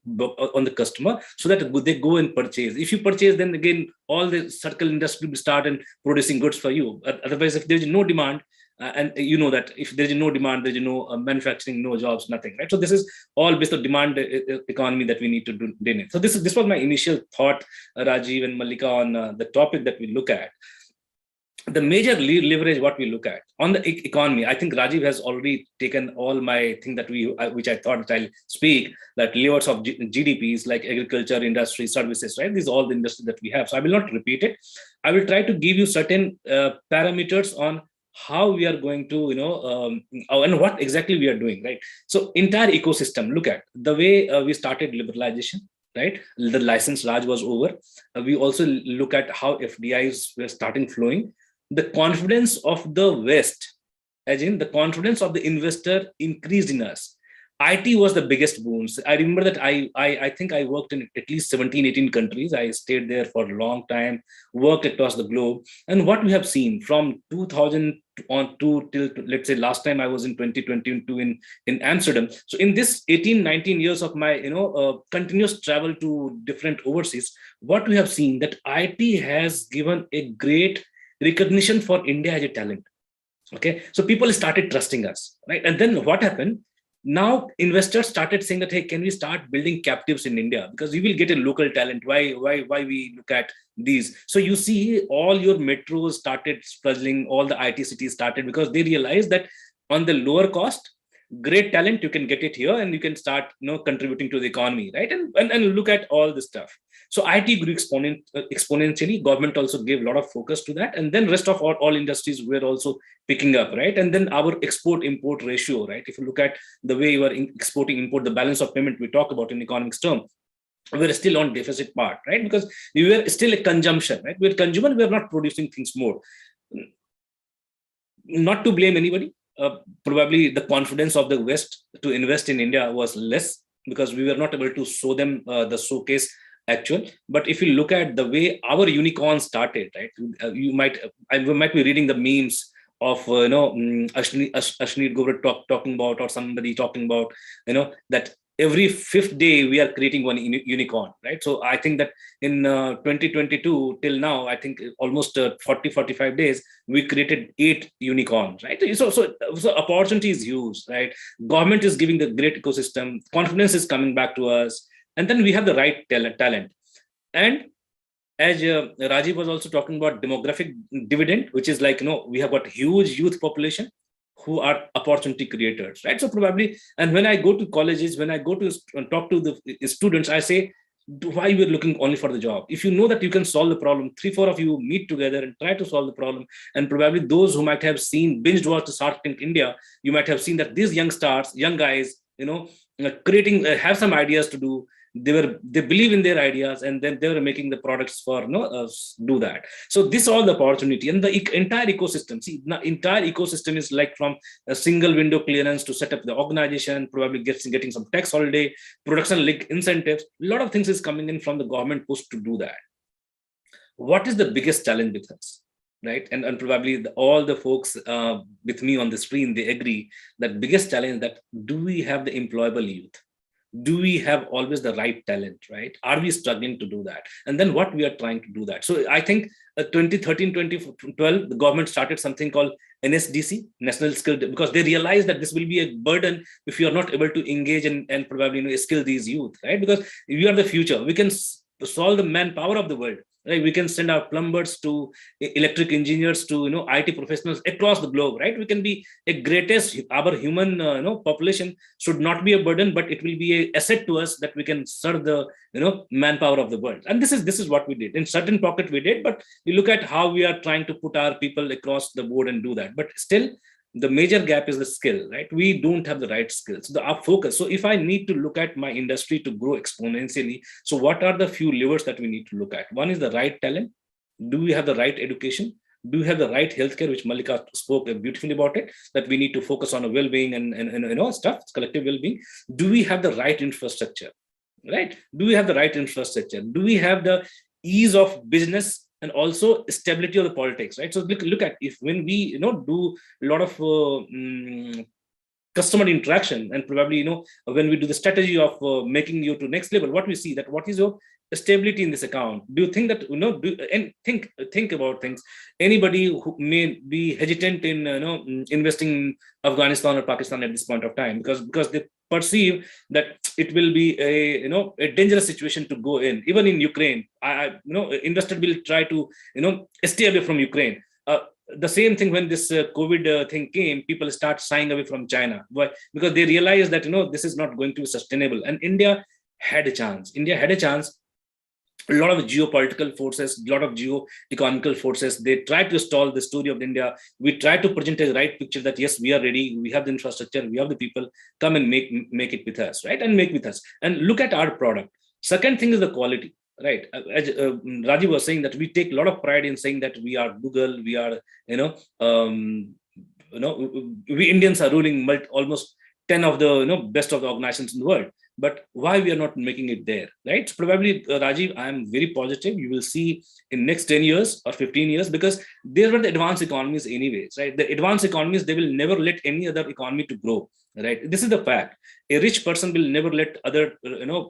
on the customer, so that they go and purchase. If you purchase, then again, all the circle industry will start and producing goods for you. Otherwise, if there is no demand, and you know that if there is no demand, there is no manufacturing, no jobs, nothing, right? So this is all based on demand economy that we need to do. So this was my initial thought, Rajiv and Malika, on the topic that we look at. The major leverage what we look at on the economy, I think Rajiv has already taken all my thing that which I thought I'll speak, that levers of GDPs like agriculture, industry, services, right? These are all the industry that we have. So I will not repeat it. I will try to give you certain parameters on how we are going to, and what exactly we are doing, right? So entire ecosystem, look at the way we started liberalization, right? The license Raj was over. We also look at how FDIs were starting flowing. The confidence of the West, as in the confidence of the investor, increased in us. IT was the biggest boon. I remember that I think I worked in at least 17, 18 countries. I stayed there for a long time, worked across the globe. And what we have seen from 2000 on to till, let's say, last time I was in 2022 in Amsterdam. So in this 18, 19 years of my, continuous travel to different overseas, what we have seen that IT has given a great recognition for India as a talent. Okay. So people started trusting us, right? And then what happened? Now investors started saying that, hey, can we start building captives in India? Because we will get a local talent. Why we look at these? So you see all your metros started struggling, all the IT cities started, because they realized that on the lower cost, great talent, you can get it here and you can start contributing to the economy, right? And look at all this stuff. So IT grew exponentially. Government also gave a lot of focus to that. And then rest of all industries were also picking up, right? And then our export-import ratio, right? If you look at the way you are exporting, import, the balance of payment we talk about in economics term, we're still on deficit part, right? Because we were still a consumption, right? We're consumer, we're not producing things more. Not to blame anybody. Probably the confidence of the West to invest in India was less because we were not able to show them the showcase actual. But if you look at the way our unicorn started, right, we might be reading the memes of Ashneet Govert talking about, or somebody talking about, that every 5th day we are creating one unicorn, right? So I think that in 2022 till now, I think almost 40-45 days, we created 8 unicorns, right? So opportunity is huge, right? Government is giving the great ecosystem, confidence is coming back to us, and then we have the right talent. And as Rajiv was also talking about demographic dividend, which is like, we have got huge youth population who are opportunity creators, right? So probably, and when I go to colleges, when I go to talk to the students, I say, why you are looking only for the job? If you know that you can solve the problem, 3-4 of you meet together and try to solve the problem. And probably those who might have binge watched the Shark Tank India, you might have seen that these young guys, creating, have some ideas to do. They believe in their ideas, and then they were making the products for do that. So this all the opportunity, and the entire ecosystem. See, the entire ecosystem is like from a single window clearance to set up the organization, probably getting some tax holiday, production link incentives. A lot of things is coming in from the government push to do that. What is the biggest challenge with us? Right, and probably all the folks with me on the screen, they agree that biggest challenge that do we have the employable youth? Do we have always the right talent, right? Are we struggling to do that? And then what we are trying to do that. So I think 2013, 2012, the government started something called NSDC, National Skill, because they realized that this will be a burden if you are not able to engage and probably skill these youth, right? Because we are the future. We can solve the manpower of the world. Right, we can send our plumbers to electric engineers to IT professionals across the globe. Right, we can be a greatest. Our human population should not be a burden, but it will be an asset to us that we can serve the manpower of the world. And this is what we did. In certain pocket we did, but you look at how we are trying to put our people across the board and do that. But still, the major gap is the skill, right? We don't have the right skills, our focus. So if I need to look at my industry to grow exponentially, so what are the few levers that we need to look at? One is the right talent. Do we have the right education? Do we have the right healthcare, which Malika spoke beautifully about it, that we need to focus on a well-being and stuff, collective well-being. Do we have the right infrastructure, right? Do we have the right infrastructure? Do we have the ease of business and also stability of the politics, right? So look at, if when we do a lot of customer interaction, and probably when we do the strategy of making you to next level, what we see that what is your stability in this account? Do you think that and think about things? Anybody who may be hesitant in investing in Afghanistan or Pakistan at this point of time, because they perceive that it will be a dangerous situation to go in. Even in Ukraine, investor will try to stay away from Ukraine. The same thing when this COVID thing came, people start shying away from China. Why? Because they realize that this is not going to be sustainable. And India had a chance. A lot of geopolitical forces, a lot of geo-economical forces, they try to stall the story of India. We try to present a right picture that yes, we are ready, we have the infrastructure, we have the people, come and make it with us, right? And make with us. And look at our product. Second thing is the quality, right? As Rajiv was saying, that we take a lot of pride in saying that we are Google, we are, we Indians are ruling almost 10 of the best of the organizations in the world. But why we are not making it there, right? So probably, Rajiv, I am very positive. You will see in next 10 years or 15 years, because there were the advanced economies anyways, right? The advanced economies, they will never let any other economy to grow, right? This is the fact. A rich person will never let other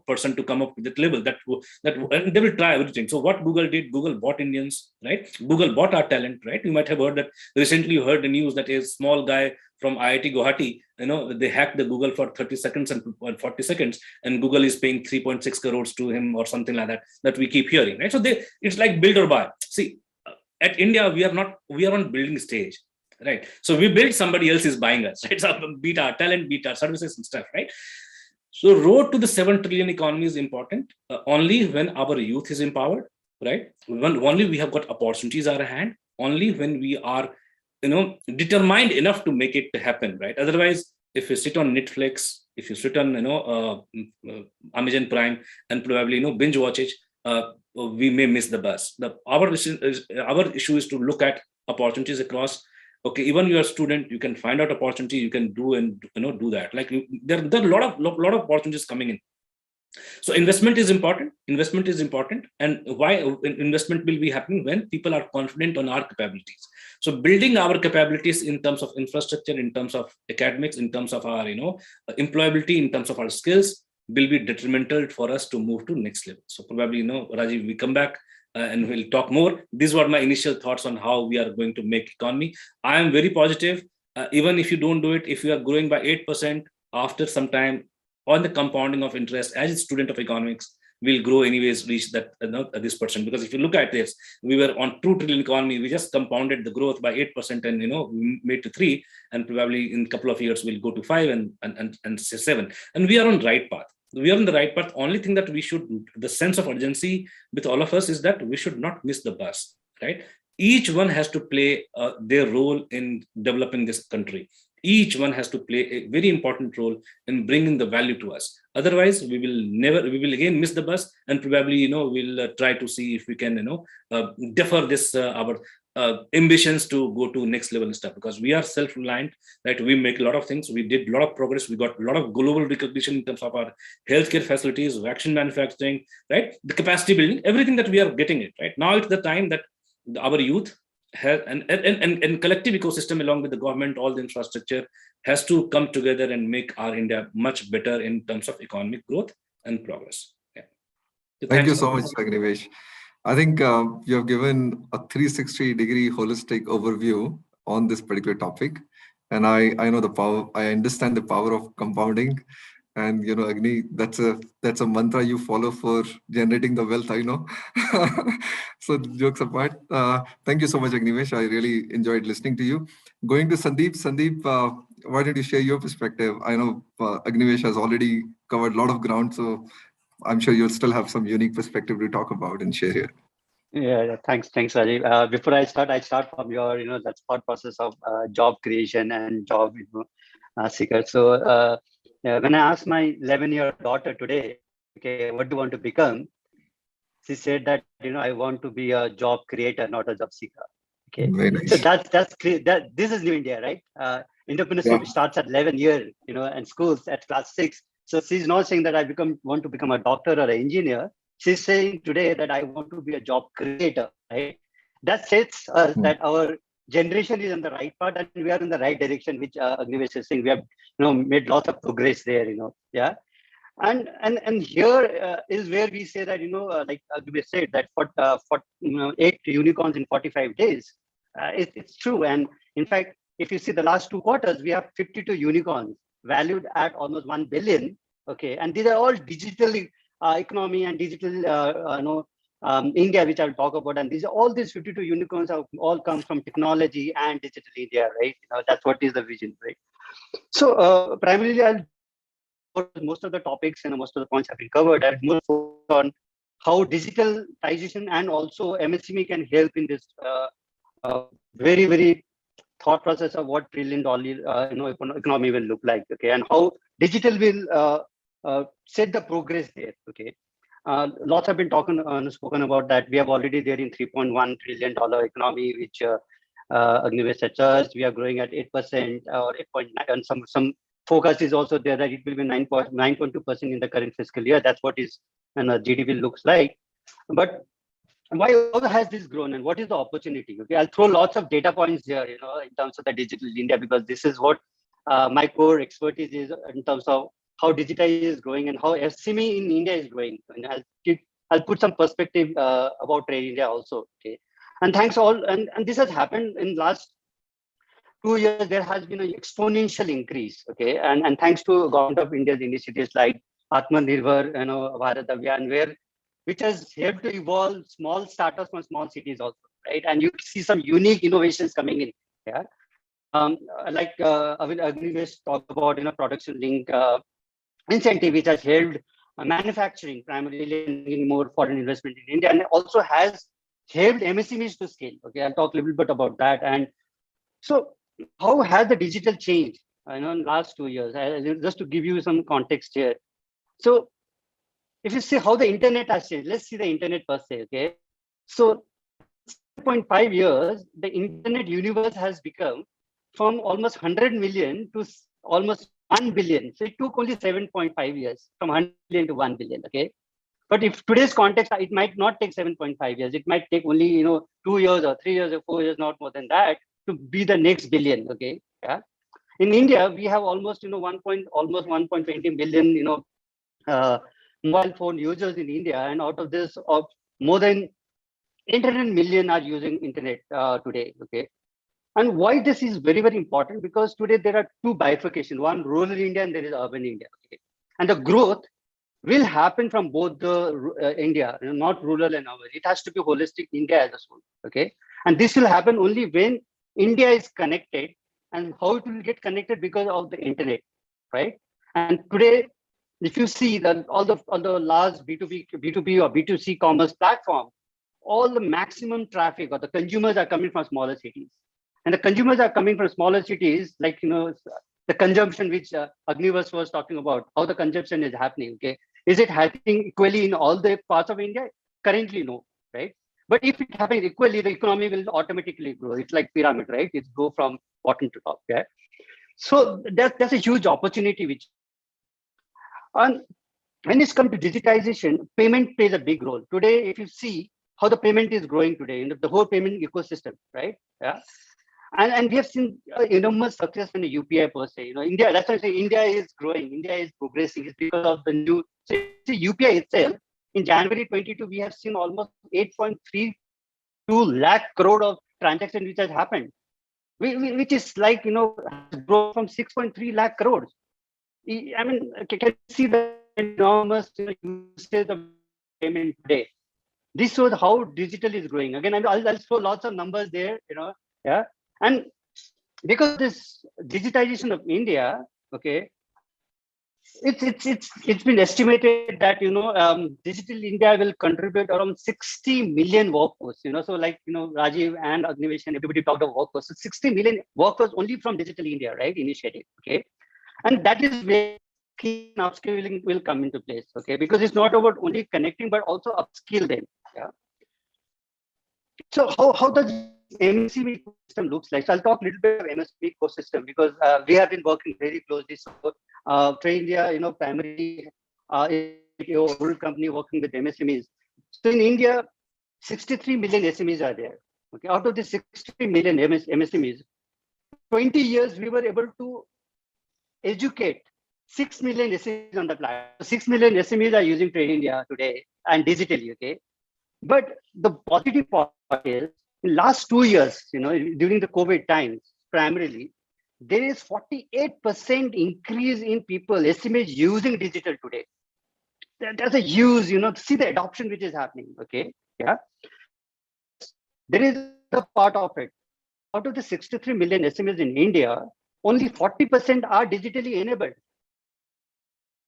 person to come up with that level. That and they will try everything. So what Google did, Google bought Indians, right? Google bought our talent, right? You might have heard that recently. You heard the news that a small guy from IIT Guwahati, they hacked the Google for 30 seconds and 40 seconds, and Google is paying 3.6 crores to him or something like that we keep hearing, right? So it's like build or buy. See, at India, we are on building stage, right? So we build, somebody else is buying us, right? So beat our talent, beat our services and stuff, right? So road to the 7 trillion economy is important only when our youth is empowered, right? Only we have got opportunities at our hand, only when we are determined enough to make it happen, right? Otherwise, if you sit on Netflix, if you sit on Amazon Prime and probably binge watch it, we may miss the bus. Our issue is to look at opportunities across. Okay, even you're a student, you can find out opportunity, you can do and do that. Like there are a lot of opportunities coming in. So investment is important. And why investment will be happening? When people are confident on our capabilities. So building our capabilities in terms of infrastructure, in terms of academics, in terms of our employability, in terms of our skills, will be detrimental for us to move to next level. So probably, Rajiv, we come back and we'll talk more. These were my initial thoughts on how we are going to make economy. I am very positive. Even if you don't do it, if you are growing by 8% after some time on the compounding of interest, as a student of economics, we'll grow anyways, reach that this percent. Because if you look at this, we were on 2 trillion economy, we just compounded the growth by 8% and we made to 3, and probably in a couple of years we'll go to 5 and 7. And we are on the right path. We are on the right path. Only thing that we should, the sense of urgency with all of us is that we should not miss the bus, right? Each one has to play their role in developing this country. Each one has to play a very important role in bringing the value to us. Otherwise, we will again miss the bus, and probably, we'll try to see if we can, defer this, our ambitions to go to next level stuff, because we are self-reliant, right? We make a lot of things. We did a lot of progress. We got a lot of global recognition in terms of our healthcare facilities, vaccine manufacturing, right? The capacity building, everything that we are getting it, right? Now it's the time that our youth has and collective ecosystem along with the government, all the infrastructure has to come together and make our India much better in terms of economic growth and progress. Yeah. So thank you so much, Agnivesh. I think you have given a 360-degree holistic overview on this particular topic. And I know the power, I understand the power of compounding. And Agni, that's a mantra you follow for generating the wealth, I know. So jokes apart, thank you so much, Agnivesh. I really enjoyed listening to you. Going to Sandeep. Sandeep, why don't you share your perspective? I know Agnivesh has already covered a lot of ground, so I'm sure you'll still have some unique perspective to talk about and share here. Yeah, thanks, Rajiv. Before I start from your, that thought process of job creation and job, seeker. So when I asked my 11-year daughter today, okay, what do you want to become? She said that, I want to be a job creator, not a job seeker. Okay, nice. So that's clear. This is New India, right? Entrepreneurship starts at 11 years, and schools at class 6. So she's not saying that I want to become a doctor or an engineer. She's saying today that I want to be a job creator, right? That says that our generation is on the right path and we are in the right direction, which Agnivesh is saying. We have, made lots of progress there, yeah. And here is where we say that, like Agnivesh said, that for 8 unicorns in 45 days, it's true. And in fact, if you see the last 2 quarters, we have 52 unicorns valued at almost 1 billion. Okay, and these are all digital economy and digital, India, which I'll talk about. And all these 52 unicorns have all come from technology and digital India, right? That's what is the vision, right? So primarily, most of the topics and most of the points have been covered. I'll more focus on how digitalization and also MSME can help in this very, very thought process of what $1 trillion economy will look like. Okay, and how digital will set the progress there. Okay, lots have been spoken about that. We have already there in $3.1 trillion economy, which Agnivesh said we are growing at 8% or 8.9, and some focus is also there that it will be 9.2% in the current fiscal year. That's what is GDP looks like. But why has this grown and what is the opportunity? Okay, I'll throw lots of data points here, in terms of the digital India, because this is what my core expertise is in terms of how digital is growing and how SME in India is growing. And I'll put some perspective about trade India also. Okay, and thanks all. And this has happened in last 2 years. There has been an exponential increase. Okay, and thanks to government of India's initiatives like Atmanirbhar, Bharat Abhiyan, which has helped to evolve small startups from small cities also, right? And you see some unique innovations coming in. Yeah, like Agnivesh talked about, production link incentive, which has helped manufacturing, primarily bringing more foreign investment in India, and also has helped MSMEs to scale. Okay, I'll talk a little bit about that. And so, how has the digital changed? In last 2 years, just to give you some context here. So, if you see how the internet has changed, let's see the internet per se. Okay, so 6.5 years, the internet universe has become from almost 100 million to almost 1 billion. So it took only 7.5 years from 100 million to 1 billion. Okay, but if today's context, it might not take 7.5 years. It might take only 2 years or 3 years or 4 years, not more than that, to be the next billion. Okay, yeah. In India, we have almost almost 1.20 billion mobile phone users in India, and out of this, more than 800 million are using internet today. Okay, and why this is very, very important, because today there are two bifurcations: one rural India and there is urban India. Okay, and the growth will happen from both the India, not rural and urban. It has to be holistic India as a whole. Okay, and this will happen only when India is connected. And how it will get connected? Because of the internet, right? And today, if you see that all the large B2B or B2C commerce platform, all the maximum traffic or the consumers are coming from smaller cities. And the consumers are coming from smaller cities, like, the consumption which Agnivas was talking about, how the consumption is happening. Okay, is it happening equally in all the parts of India? Currently, no, right? But if it happens equally, the economy will automatically grow. It's like pyramid, right? It's go from bottom to top. Yeah. So that's a huge opportunity. Which, and when it's come to digitization, payment plays a big role. Today, if you see how the payment is growing today, the whole payment ecosystem, right? Yeah. And we have seen enormous success in the UPI per se. India, that's why I say India is growing, India is progressing. It's because of the new, so see, UPI itself, in January 22, we have seen almost 8.32 lakh crore of transactions which has happened, which is like, has grown from 6.3 lakh crores. I mean, can you see the enormous usage of payment today? This shows how digital is growing. Again, I'll show lots of numbers there, yeah. And because this digitization of India, okay, it's been estimated that digital India will contribute around 60 million workforce. So like Rajiv and Agnivesh and everybody talked about workforce. So 60 million workforce only from Digital India, right? Initiative, okay, and that is where upskilling will come into place, okay, because it's not about only connecting but also upskill them. Yeah. So how does MSP ecosystem looks like? So I'll talk a little bit of MSP ecosystem, because we have been working very closely. So India, primarily a rural company working with MSMEs. So in India, 63 million SMEs are there. Okay, out of the 63 million MSMEs, 20 years we were able to educate 6 million SMEs on the platform. 6 million SMEs are using Trade India today and digitally. Okay, but the positive part is, in last 2 years, during the COVID times, primarily, there is 48% increase in people, SMEs using digital today. That's a huge, see the adoption which is happening, okay? Yeah. There is a part of it. Out of the 63 million SMEs in India, only 40% are digitally enabled.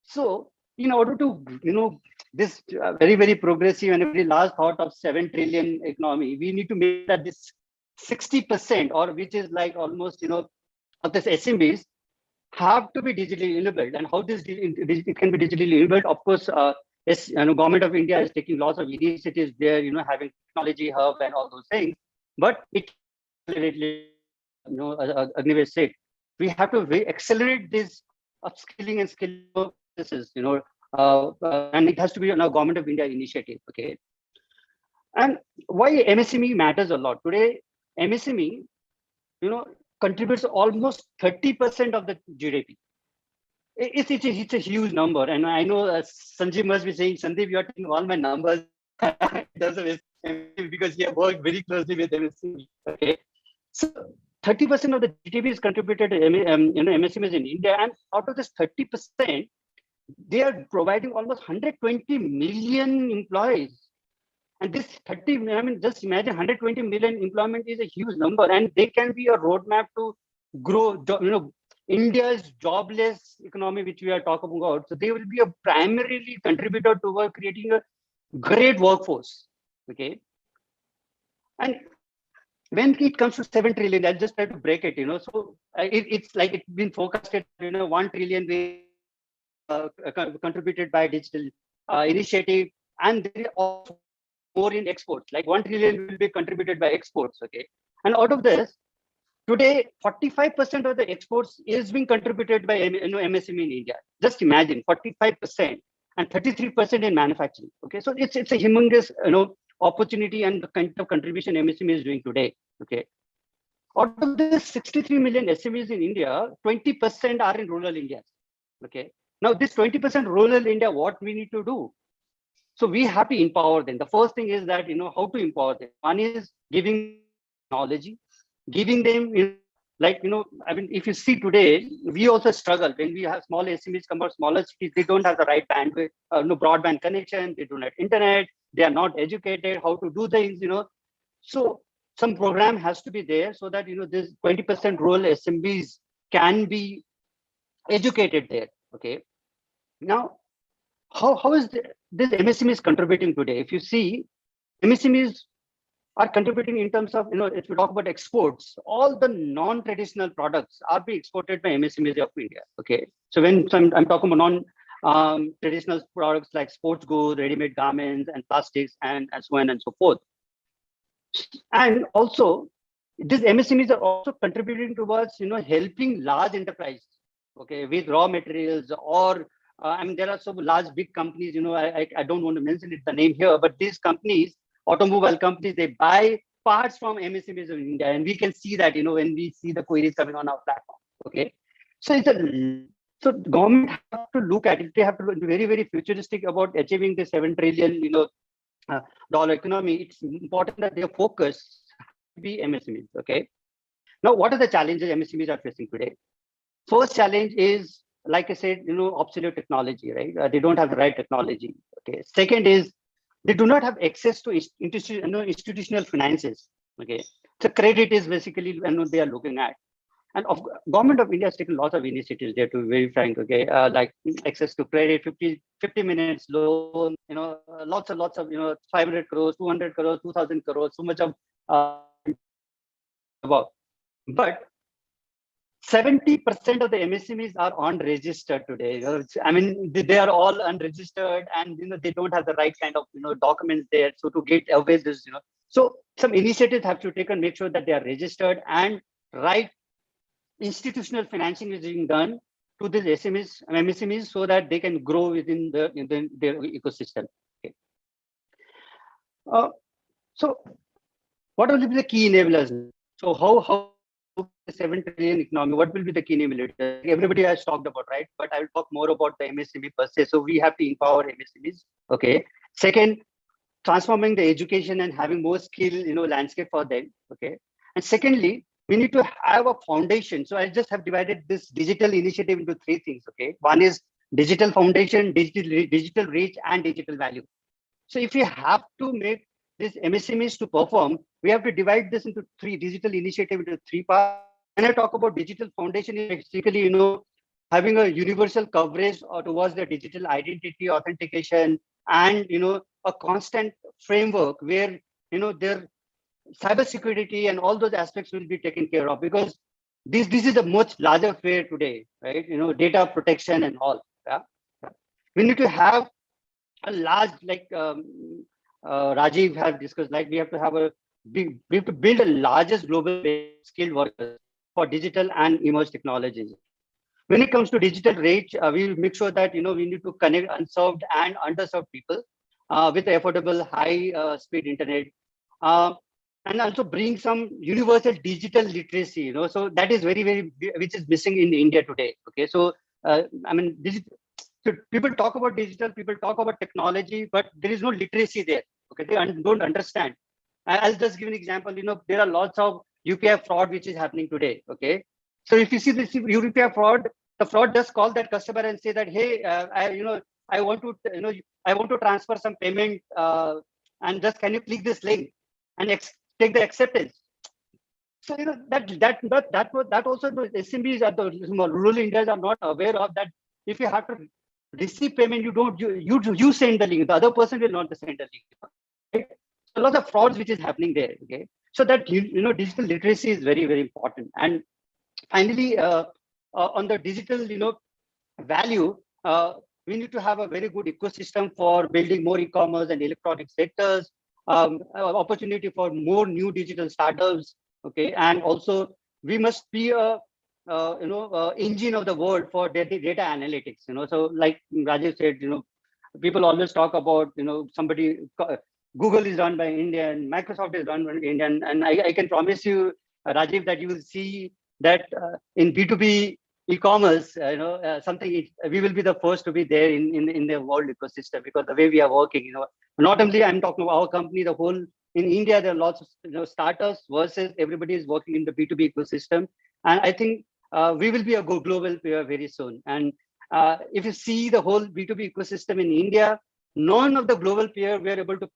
So, in order to, this very, very progressive and very large thought of 7 trillion economy, we need to make that this 60%, or which is like almost, of this SMBs have to be digitally enabled. And how this it can be digitally enabled? Of course, Government of India is taking lots of initiatives there, having technology hub and all those things. But it, Agnivesh said, we have to accelerate this upskilling and skilling processes, and it has to be a Government of India initiative. Okay, and why MSME matters a lot today? MSME, contributes almost 30% of the GDP. It's a huge number, and I know Sanjeev must be saying, Sandeep, you are taking all my numbers because you have worked very closely with MSME. Okay, so 30% of the GDP is contributed to MSMEs in India, and out of this 30%, they are providing almost 120 million employees. And this 30, just imagine 120 million employment is a huge number, and they can be a roadmap to grow, India's jobless economy, which we are talking about. So they will be a primarily contributor toward creating a great workforce. Okay. And when it comes to 7 trillion, I'll just try to break it, so it's like it's been forecasted, 1 trillion contributed by digital initiative, and there are more in exports, like 1 trillion will be contributed by exports. Okay, and out of this, today 45% of the exports is being contributed by MSME in India. Just imagine 45% and 33% in manufacturing. Okay, so it's a humongous opportunity and the kind of contribution MSME is doing today. Okay, out of this 63 million SMEs in India, 20% are in rural India. Okay, Now this 20% rural India, what we need to do? So we have to empower them. The first thing is that, how to empower them. One is giving technology, giving them, I mean, if you see today, we also struggle when we have small SMEs come out, smaller cities, they don't have the right bandwidth, no broadband connection, they don't have internet, they are not educated, how to do things, So some program has to be there so that, this 20% rural SMBs can be educated there, okay? Now, how is this MSMEs contributing today? If you see, MSMEs are contributing in terms of, if you talk about exports, all the non-traditional products are being exported by MSMEs of India, okay? So when I'm talking about non-traditional products like sports goods, ready-made garments, and plastics, and so on and so forth. And also, these MSMEs are also contributing towards, helping large enterprises, okay, with raw materials or, I mean, there are some large, big companies, I don't want to mention the name here, but these companies, automobile companies, they buy parts from MSMEs of India, and we can see that, when we see the queries coming on our platform, okay? So so government have to look at it. They have to be very, very futuristic about achieving the $7 trillion, dollar economy. It's important that their focus be MSMEs, okay? Now, what are the challenges MSMEs are facing today? First challenge is, like I said, obsolete technology, right? They don't have the right technology, okay? Second is, they do not have access to institutional finances, okay? So credit is basically they are looking at. And government of India has taken lots of initiatives there, to be very frank, okay? Like access to credit, 50 minutes loan, lots of, 500 crores, 200 crores, 2,000 crores, so much of about. But 70% of the MSMEs are unregistered today. I mean, they are all unregistered, and they don't have the right kind of documents there. So to get away this, so some initiatives have to take and make sure that they are registered, and right institutional financing is being done to these MSMEs so that they can grow within their ecosystem. Okay. So what will be the key enablers? So how 7 trillion economy, what will be the key enablers? Everybody has talked about, right? But I will talk more about the MSME per se. So we have to empower MSMEs. Okay. Second, transforming the education and having more skill, landscape for them. Okay. And secondly, we need to have a foundation. So I just have divided this digital initiative into 3 things. Okay. One is digital foundation, digital reach, and digital value. So if we have to make this MSMEs to perform, we have to divide this into 3 digital initiative into 3 parts. When I talk about digital foundation, is basically, having a universal coverage towards the digital identity, authentication, and, a constant framework where, their cybersecurity and all those aspects will be taken care of, because this is a much larger affair today, right? Data protection and all. Yeah? We need to have a large, like Rajiv has discussed, like we have to build a largest global skilled workers for digital and emerging technologies. When it comes to digital reach, we will make sure that we need to connect unserved and underserved people with affordable high speed internet, and also bring some universal digital literacy. So that is very, very, which is missing in India today. Okay, so I mean, so people talk about digital, people talk about technology, but there is no literacy there. Okay, they don't understand. I'll just give an example. There are lots of UPI fraud which is happening today. Okay, so if you see this UPI fraud, the fraud just call that customer and say that, hey, I want to transfer some payment, and just can you click this link and take the acceptance. So that also the SMBs at the rural Indias are not aware of that. If you have to receive payment, you send the link. The other person will not send the link. Right? So a lot of frauds which is happening there. Okay, so that digital literacy is very, very important. And finally, on the digital value, we need to have a very good ecosystem for building more e-commerce and electronic sectors, opportunity for more new digital startups. Okay, and also we must be a engine of the world for data analytics. So like Rajesh said, people always talk about Google is run by Indian, Microsoft is run by Indian, and I can promise you, Rajiv, that you will see that in B2B e-commerce, something we will be the first to be there in the world ecosystem, because the way we are working, not only I'm talking about our company, the whole in India, there are lots of startups versus everybody is working in the B2B ecosystem, and I think we will be a global player very soon. And if you see the whole B2B ecosystem in India, none of the global player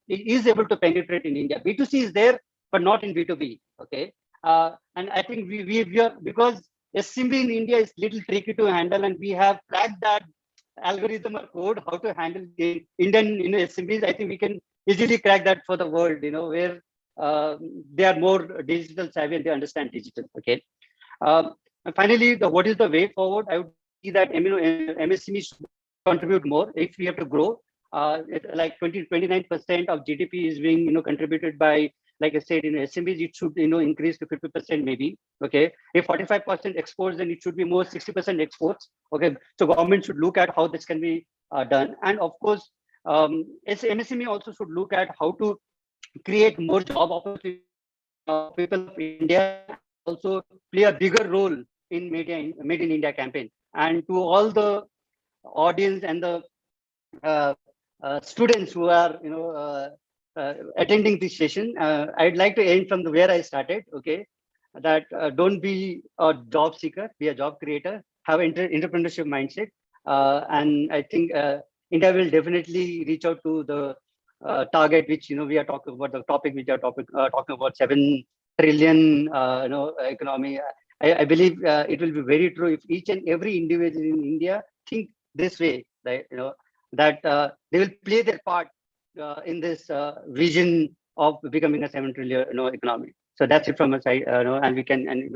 is able to penetrate in India. B2C is there, but not in B2B. Okay, and I think we are, because SMB in India is little tricky to handle, and we have cracked that algorithm or code how to handle the Indian SMBs. I think we can easily crack that for the world, where they are more digital savvy and they understand digital. Okay. And finally, what is the way forward? I would see that MSME should contribute more if we have to grow. Like 29% of GDP is being contributed by, like I said, in SMBs, it should increase to 50% maybe. Okay, if 45% exports, then it should be more 60% exports. Okay, so government should look at how this can be done, and of course, MSME also should look at how to create more job opportunities. People of India also play a bigger role in Made in India campaign, and to all the audience and the students who are attending this session, I'd like to end from where I started. Okay, that don't be a job seeker, be a job creator, have entrepreneurship mindset, and I think India will definitely reach out to the target which we are talking about, the topic which we are talking about, 7 trillion economy. I believe it will be very true if each and every individual in India think this way, right? That they will play their part in this vision of becoming a 7 trillion economy. So that's it from my side, and we can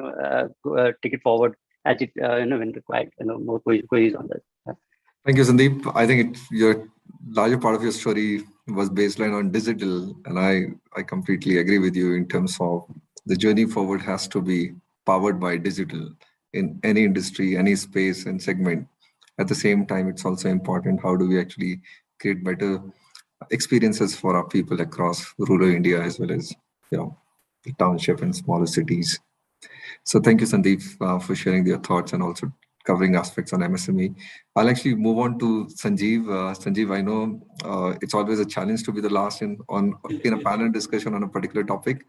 take it forward as it when required. More queries on that. Thank you, Sandeep. I think your larger part of your story was baseline on digital, and I completely agree with you in terms of the journey forward has to be powered by digital in any industry, any space and segment. At the same time, it's also important how do we actually create better experiences for our people across rural India as well as the township and smaller cities. So thank you, Sandeep, for sharing your thoughts and also covering aspects on MSME. I'll actually move on to Sanjeev. Sanjeev, I know it's always a challenge to be the last in a panel discussion on a particular topic,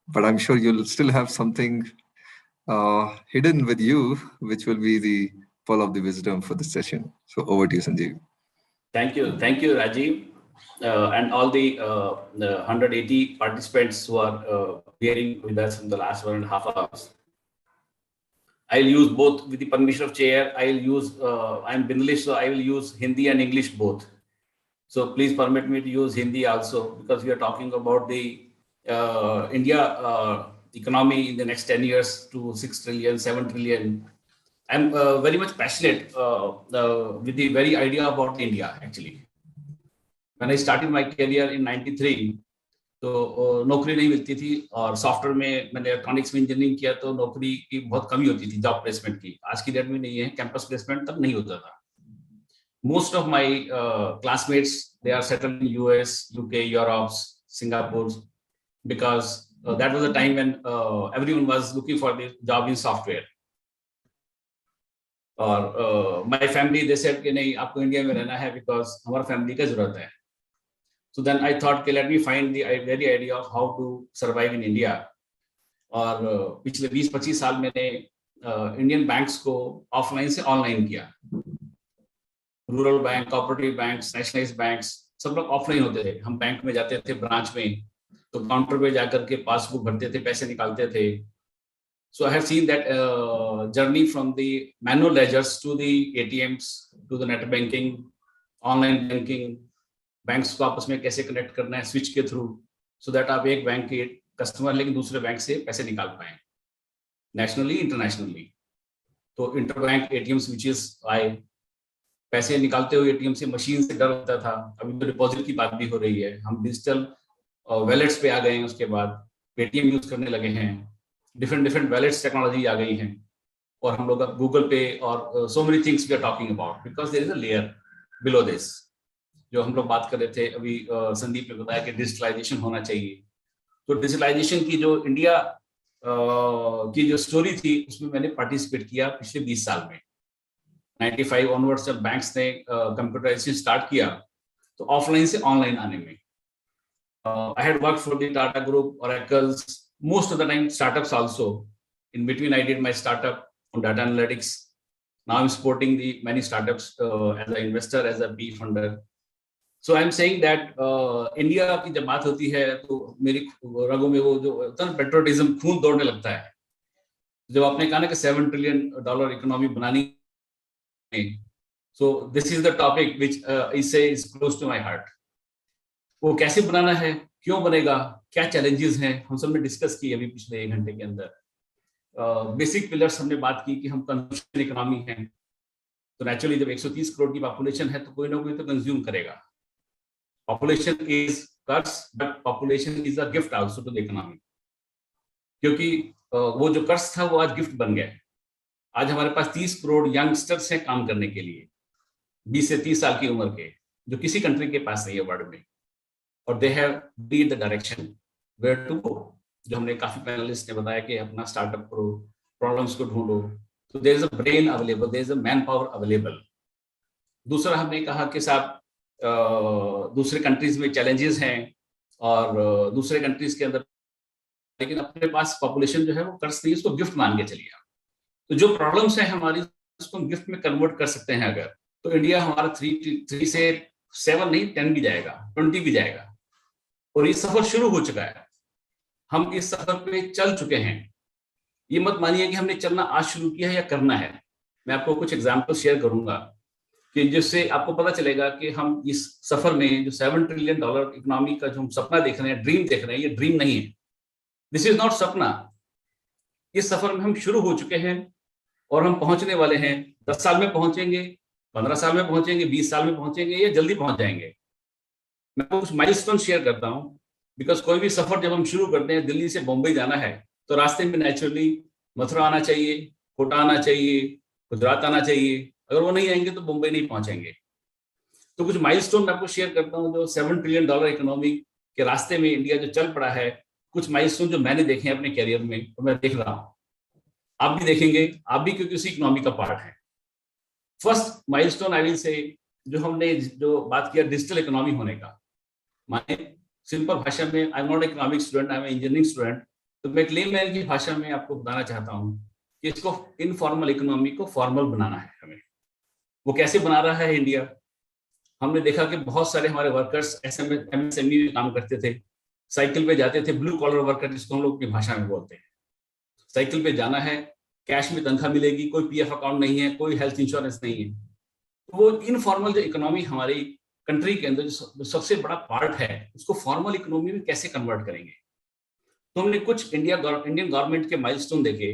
but I'm sure you'll still have something hidden with you, which will be the pearl of the wisdom for this session. So over to you, Sanjeev. Thank you, Rajiv, and all the 180 participants who are bearing with us in the last 1.5 hours. I'll use both, with the permission of chair. I'm Bindlish, so I will use Hindi and English both. So please permit me to use Hindi also, because we are talking about the India economy in the next 10 years to 6 trillion, 7 trillion. I'm very much passionate with the very idea about India, actually. When I started my career in 93, तो नौकरी नहीं मिलती थी, और software में मैंने electronics में engineering किया तो नौकरी की बहुत कमी होती थी, जॉब प्लेसमेंट की. आज की डेट में नहीं है, कैंपस प्लेसमेंट तक नहीं होता था. Most of my classmates, they are settled in US, UK, Europe, Singapore, because that was a time when everyone was looking for the job in software. और my family, they said कि नहीं, आपको India में रहना है because हमारा family का जरूरत है. So then I thought, okay, let me find the very idea of how to survive in India. और पिछले 20-25 साल मैंने इंडियन बैंक्स को ऑफलाइन से ऑनलाइन किया. Rural bank, cooperative banks, nationalised banks, सब लोग ऑफलाइन होते थे. हम बैंक में जाते थे, ब्रांच में, तो काउंटर पे जाकर के पासबुक भरते थे, पैसे निकालते थे. So I have seen that journey from the manual ledgers to the ATMs, to the net banking, online banking. Banks को आपस में कैसे कनेक्ट करना है स्विच के थ्रू, सो दैट आप एक बैंक के कस्टमर लेकिन दूसरे बैंक से पैसे निकाल पाए, नेशनली इंटरनेशनली. तो इंटरबैंक एटीएम स्विचेस आए, पैसे निकालते हुए एटीएम से मशीन से डर होता था. अभी तो डिपॉजिट की बात भी हो रही है, हम डिजिटल वैलेट्स पे आ गए हैं. उसके बाद पेटीएम यूज करने लगे हैं, डिफरेंट वैलेट्स टेक्नोलॉजी आ गई हैं, और हम लोग अब गूगल पे और so many things we are talking about, because there is a layer below this. जो हम लोग बात कर रहे थे अभी, संदीप ने बताया कि डिजिटलाइजेशन होना चाहिए. तो डिजिटलाइजेशन की जो इंडिया की जो स्टोरी थी, उसमें मैंने पार्टिसिपेट किया पिछले 20 साल में. 95 ऑनवर्ड्स जब बैंक्स ने कंप्यूटराइजेशन स्टार्ट किया तो ऑफलाइन से ऑनलाइन आने में I had worked for the Tata Group, Oracles, most of the time startups also. In between, I did my startup on data analytics. Now I'm supporting the many startups as an investor, as a PE funder. So I'm saying that India की जब बात होती है तो मेरी रगों में वो जो पेट्रोटिज्म खून दौड़ने लगता है. जब आपने कहा ना कि $7 trillion इकोनॉमी बनानी है, so this is the topic which I say is close to my heart. वो कैसे बनाना है, क्यों बनेगा, क्या चैलेंजेस हैं, हम सब ने डिस्कस की अभी पिछले 1 घंटे के अंदर. बेसिक पिलर्स हमने बात की कि हम कंज्यूमर इकोनॉमी हैं, तो नेचुरली जब 130 करोड़ की पॉपुलेशन है तो कोई ना कोई तो कंज्यूम करेगा. Population is curse but population is a gift also to the economy, क्योंकि वो जो कर्स था वो आज गिफ्ट बन गया. आज हमारे पास 30 करोड़ यंगस्टर्स हैं काम करने के लिए, 20 से 30 साल की उम्र के, जो किसी कंट्री के पास नहीं है वर्ल्ड में. और they have lead the direction where to go. जो हमने काफी पैनलिस्ट ने बताया कि अपना स्टार्टअप करो, प्रॉब्लम्स को ढूंढो, तो there is a brain available, there is a manpower available. दूसरा हमने कहा कि साहब दूसरे कंट्रीज में चैलेंजेस हैं और दूसरे कंट्रीज के अंदर, लेकिन अपने पास पॉपुलेशन जो है वो कर्ज नहीं, उसको गिफ्ट मान के चलिए. तो जो प्रॉब्लम्स हैं हमारी, उसको हम गिफ्ट में कन्वर्ट कर सकते हैं अगर, तो इंडिया हमारा 3 से 7 नहीं 10 भी जाएगा, 20 भी जाएगा. और ये सफर शुरू हो चुका है, हम इस सफर पे चल चुके हैं. ये मत मानिए कि हमने चलना आज शुरू किया है या करना है. मैं आपको कुछ एग्जांपल शेयर करूंगा कि जिससे आपको पता चलेगा कि हम इस सफर में जो $7 ट्रिलियन इकोनॉमी का जो हम सपना देख रहे हैं, ड्रीम देख रहे हैं, ये ड्रीम नहीं है. दिस इज नॉट सपना. इस सफर में हम शुरू हो चुके हैं और हम पहुंचने वाले हैं. 10 साल में पहुंचेंगे, 15 साल में पहुंचेंगे, 20 साल में पहुंचेंगे, या जल्दी पहुंच जाएंगे. मैं कुछ माइलस्टोन शेयर करता हूं, बिकॉज कोई भी सफर जब हम शुरू करते हैं, दिल्ली से बॉम्बे जाना है तो रास्ते में नेचुरली मथुरा आना चाहिए, कोटा आना चाहिए, गुजरात आना चाहिए. अगर वो नहीं आएंगे तो बॉम्बे नहीं पहुंचेंगे. तो कुछ माइलस्टोन मैं आपको शेयर करता हूं जो $7 ट्रिलियन इकोनॉमी के रास्ते में इंडिया जो चल पड़ा है. कुछ माइलस्टोन जो मैंने देखे हैं अपने कैरियर में और मैं देख रहा हूं, आप भी देखेंगे, आप भी क्योंकि उसी इकोनॉमी का पार्ट है. फर्स्ट माइलस्टोन आई विल से, जो हमने जो बात किया डिजिटल इकोनॉमी होने का. माने सिंपल भाषा में, I am not economic student, I am engineering student, तो मैं लेमैन की भाषा में आपको बताना चाहता हूं कि इसको इनफॉर्मल इकोनॉमी को फॉर्मल बनाना है हमें. वो कैसे बना रहा है इंडिया? हमने देखा कि बहुत सारे हमारे वर्कर्स एमएसएमई में काम करते थे, साइकिल पे जाते थे, ब्लू कॉलर वर्कर जिसको हम लोग की भाषा में बोलते हैं. साइकिल पे जाना है, कैश में तनख्वाह मिलेगी, कोई पीएफ अकाउंट नहीं है, कोई हेल्थ इंश्योरेंस नहीं है. वो इनफॉर्मल जो इकोनॉमी हमारी कंट्री के अंदर जो सबसे बड़ा पार्ट है, उसको फॉर्मल इकोनॉमी में कैसे कन्वर्ट करेंगे. तो हमने कुछ इंडियन गवर्नमेंट के माइलस्टोन देखे.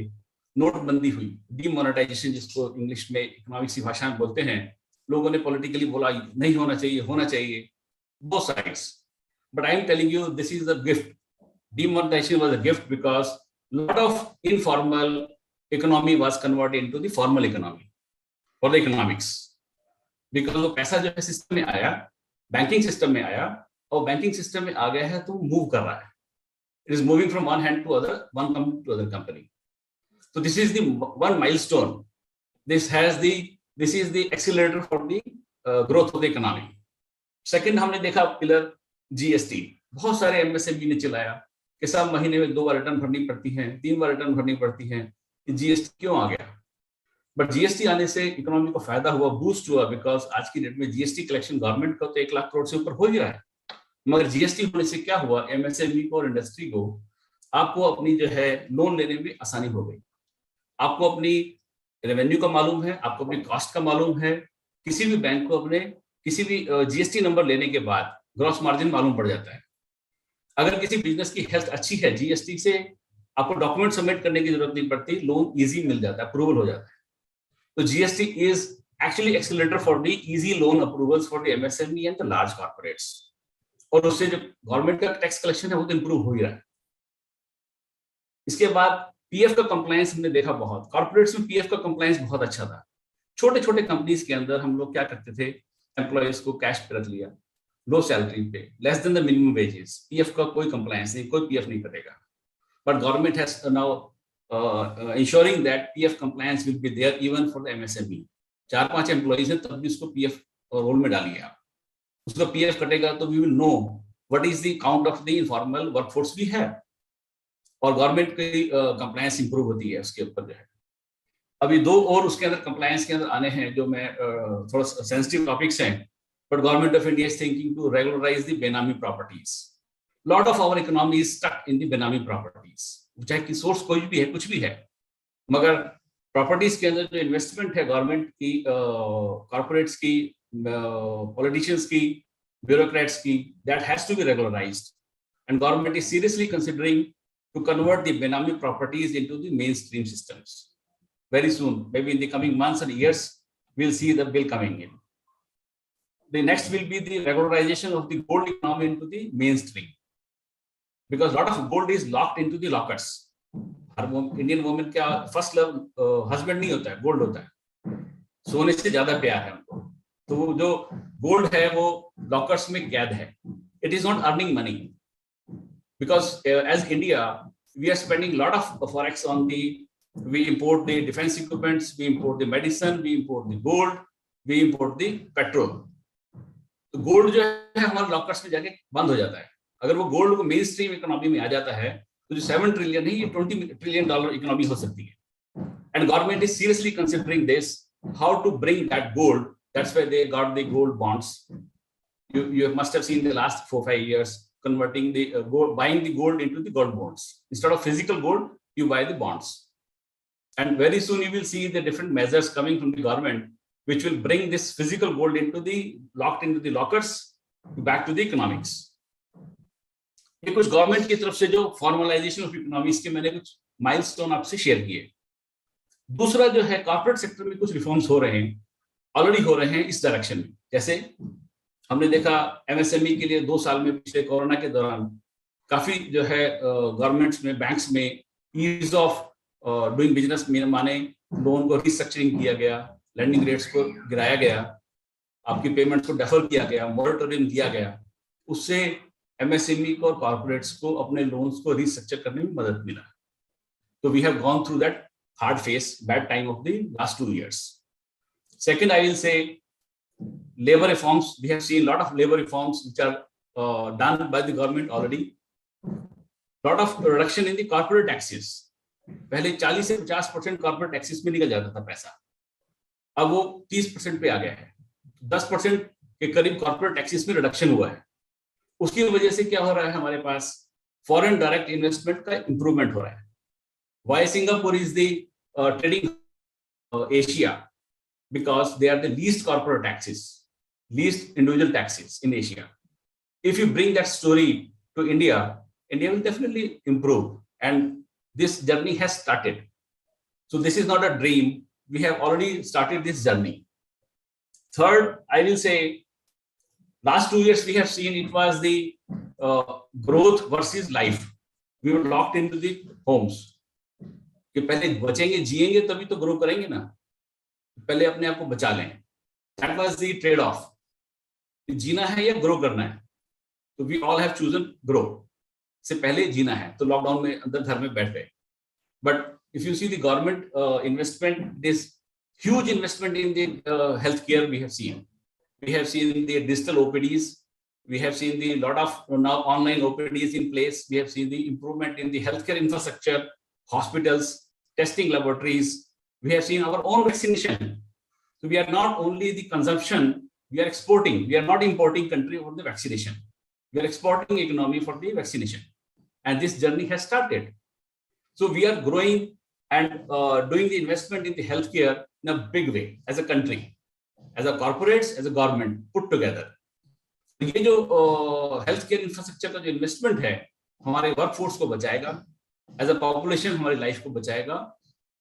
नोटबंदी हुई, डीमोनेटाइजेशन जिसको इंग्लिश में इकोनॉमिक्स की भाषा में बोलते हैं. लोगों ने पॉलिटिकली बोला नहीं होना चाहिए, होना चाहिए, both sides. But I am telling you, this is a gift. Demonetization was a gift because lot of informal economy was converted into the formal economy for the economics. Because वो पैसा जो है सिस्टम में आया, banking system में आया, और banking system में आ गया है तो मूव कर रहा है. It is moving from one hand to other, one company to other company. So this is the one milestone. This is the accelerator for the growth of the economy. Second, हमने देखा pillar GST. बहुत सारे MSME ने चलाया कि सब महीने में 2 बार रिटर्न भरनी पड़ती है, 3 बार रिटर्न भरनी पड़ती है. जीएसटी क्यों आ गया? बट जीएसटी आने से इकोनॉमी को फायदा हुआ, बूस्ट हुआ, बिकॉज आज की डेट में जीएसटी कलेक्शन गवर्नमेंट का तो 1 लाख करोड़ से ऊपर हो ही रहा है. मगर जीएसटी होने से क्या हुआ, एमएसएमई को और इंडस्ट्री को, आपको अपनी जो है लोन लेने में आसानी हो गई. आपको अपनी रेवेन्यू का मालूम है, आपको अपनी कॉस्ट का मालूम है. किसी भी बैंक को अपने किसी भी जीएसटी नंबर लेने के बाद ग्रॉस मार्जिन मालूम पड़ जाता है. अगर किसी बिजनेस की हेल्थ अच्छी है, जीएसटी से आपको डॉक्यूमेंट सबमिट करने की जरूरत नहीं पड़ती, लोन इजी मिल जाता है, अप्रूवल हो जाता है. तो GST is actually accelerator for the easy loan approvals for the MSME and the large corporates. और उससे जो गवर्नमेंट का टैक्स कलेक्शन है वो तो इंप्रूव हो ही रहा है. इसके बाद पीएफ का कंप्लायंस हमने देखा, बहुत कॉर्पोरेट्स में पीएफ का कंप्लायंस बहुत अच्छा था. छोटे छोटे कंपनीज के अंदर हम लोग क्या करते थे, एम्प्लॉयज को कैश पे रख लिया, लो सैलरी पे, less than the minimum wages, PF का कोई कंप्लायंस नहीं, कोई पीएफ नहीं कटेगा. But government has now ensuring that PF compliance will be there even for the MSME. 4-5 employees हैं तब भी उसको पीएफ रोल में डालिए आप, उसका पीएफ कटेगा तो we will know what is the count of the informal workforce we have, और गवर्नमेंट की कंप्लायंस इंप्रूव होती है उसके ऊपर जो है। अभी 2 और उसके अंदर कंप्लायंस के अंदर आने हैं जो मैं थोड़ा सेंसिटिव टॉपिक्स हैं, but government of India is thinking to regularise the benami properties. Lot of our economy is stuck in the benami properties, चाहे की सोर्स कोई भी है, कुछ भी है, मगर प्रॉपर्टीज के अंदर जो इन्वेस्टमेंट है गवर्नमेंट की, कॉर्पोरेट्स की, पॉलिटिशियंस की, ब्यूरोक्रेट्स की, that has to be regularised, and government is seriously considering to convert the Benami properties into the mainstream systems. Very soon, maybe in the coming months and years, we'll see the bill coming in. The next will be the regularization of the gold economy into the mainstream. Because a lot of gold is locked into the lockers. Indian women का first love husband नहीं होता है, gold होता है. सोने से ज़्यादा प्यार है उनको. तो जो gold है वो lockers में कैद है. It is not earning money. Because as India, we are spending a lot of forex on we import the defense equipments, we import the medicine, we import the gold, we import the petrol. तो gold जो है हमारे lockers में जाके बंद हो जाता है. अगर वो gold को मेन स्ट्रीम इकोनॉमी में आ जाता है तो जो 7 ट्रिलियन है ये $20 ट्रिलियन इकोनॉमी हो सकती है. And government is seriously considering this, how to bring that gold. That's why they got the gold bonds. You must have seen the last 4-5 years. Converting the gold, buying the gold into the gold bonds. Instead of physical gold, you buy the bonds. And very soon you will see the different measures coming from the government, which will bring this physical gold locked into the lockers, back to the economics. ये कुछ government की तरफ से जो formalisation of economics के मैंने कुछ milestone आपसे शेयर किए. दूसरा जो है कॉर्पोरेट सेक्टर में कुछ रिफॉर्म्स हो रहे हैं, ऑलरेडी हो रहे हैं इस डायरेक्शन में. जैसे हमने देखा एमएसएमई के लिए 2 साल में पिछले कोरोना के दौरान काफी जो है गवर्नमेंट्स में, बैंक्स में ईज ऑफ डूइंग बिजनेस माने लोन को रिस्ट्रक्चरिंग किया गया, लैंडिंग रेट्स को गिराया गया, आपकी पेमेंट्स को डेफर किया गया, मॉरेटोरियम दिया गया. उससे एमएसएमई को और कॉर्पोरेट्स को अपने लोन्स को रिस्ट्रक्चर करने में मदद मिला. तो we have gone through that hard phase, bad time of the last 2 years. Second, I will say labor reforms. We have seen a lot of labor reforms which are done by the government already. Lot of reduction in the corporate taxes. पहले 40 से 50% corporate taxes में निकल जाता था पैसा, अब वो 30% पे आ गया है. 10% के करीब corporate taxes में रिडक्शन हुआ है. उसकी वजह से क्या हो रहा है, हमारे पास foreign direct investment का improvement हो रहा है. Why Singapore is the trading Asia? Because they are the least corporate taxes, least individual taxes in Asia. If you bring that story to India, India will definitely improve. And this journey has started. So this is not a dream. We have already started this journey. Third, I will say, last 2 years we have seen it was the growth versus life. We were locked into the homes. कि पहले बचेंगे, जिएंगे तभी तो grow करेंगे ना. पहले अपने आप को बचा लें. That was the trade-off. जीना है या ग्रो करना है. तो we all have chosen grow. से पहले जीना है तो लॉकडाउन में अंदर घर में बैठ गए. But if you see the government investment, this huge investment in the healthcare we have seen. We have seen the digital OPDs. We have seen the lot of now online OPDs in place. We have seen the improvement in the healthcare infrastructure, hospitals, testing laboratories. We have seen our own vaccination. So we are not only the consumption, we are exporting. We are not importing country for the vaccination. We are exporting economy for the vaccination. And this journey has started. So we are growing and doing the investment in the healthcare in a big way as a country, as a corporates, as a government put together. ये जो healthcare infrastructure का जो investment है, हमारे workforce को बचाएगा, as a population हमारी life को बचाएगा.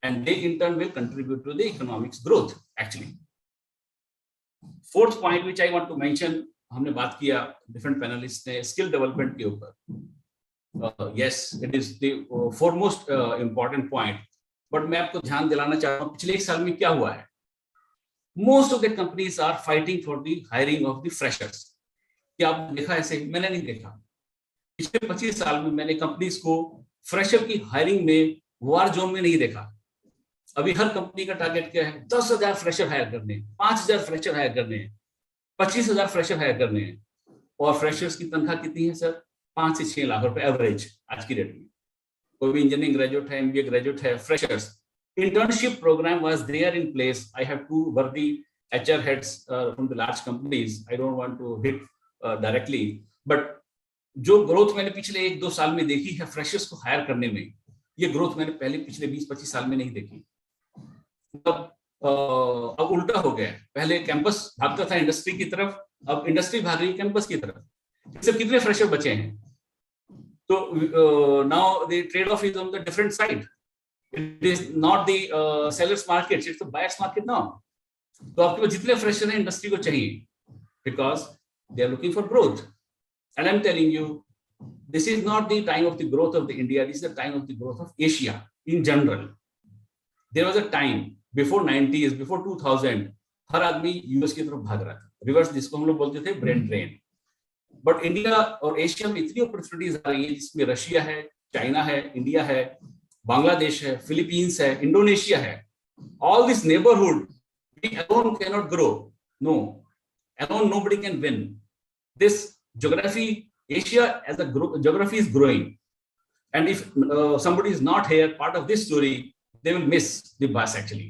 And they in turn will contribute to the economics growth actually. Fourth point which I want to mention, हमने बात किया different panelists ने skill development के ऊपर. Yes, it is the foremost important point. But मैं आपको ध्यान दिलाना चाहता हूँ पिछले 1 साल में क्या हुआ है. Most of the companies are fighting for the hiring of the freshers. क्या आपने देखा ऐसे? मैंने नहीं देखा. पिछले 25 साल में मैंने कंपनीज को फ्रेशर की हायरिंग में वार जोन में नहीं देखा. अभी हर कंपनी का टारगेट क्या है? 10,000 फ्रेशर हायर करने, 5,000 फ्रेशर हायर करने, 25,000 फ्रेशर हायर करने। और फ्रेशर्स की तनख्वाह कितनी है सर? 5 से 6 लाख रुपए एवरेज आज की डेट में। कोई भी इंजीनियरिंग ग्रेजुएट है, MBA ग्रेजुएट है, freshers. Internship program was there in place. I have two worthy HR heads from the large companies. I don't want to hit directly, but जो ग्रोथ मैंने पिछले 1-2 साल में देखी है फ्रेशर्स को हायर करने में, ये ग्रोथ मैंने पहले पिछले 20-25 साल में नहीं देखी। अब उल्टा हो गया है। पहले कैंपस भागता था इंडस्ट्री की तरफ, अब इंडस्ट्री भाग रही है कैंपस की तरफ। इससे कितने फ्रेशर बचे हैं? तो now the trade off is on the different side. It is not the seller's market, it's the buyer's market now. तो आपके पास जितने फ्रेशर हैं इंडस्ट्री को चाहिए, because they are looking for growth. And I'm telling you, this is not the time of the growth of the India, this is the time of the growth of Asia in general. There was a time before 90s, before 2000, हर आदमी US की तरफ भाग रहा था, reverse जिसको हम लोग बोलते थे ब्रेन ड्रेन। बट इंडिया और एशिया में इतनी अपॉर्चुनिटीज आ रही है, जिसमें रशिया है, चाइना है, इंडिया है, बांग्लादेश है, फिलीपींस है, इंडोनेशिया है। All this neighborhood, we alone cannot grow. No, alone nobody can win. This geography, Asia as a geography is growing, and if somebody is not here, part of this story, they will miss the bus actually.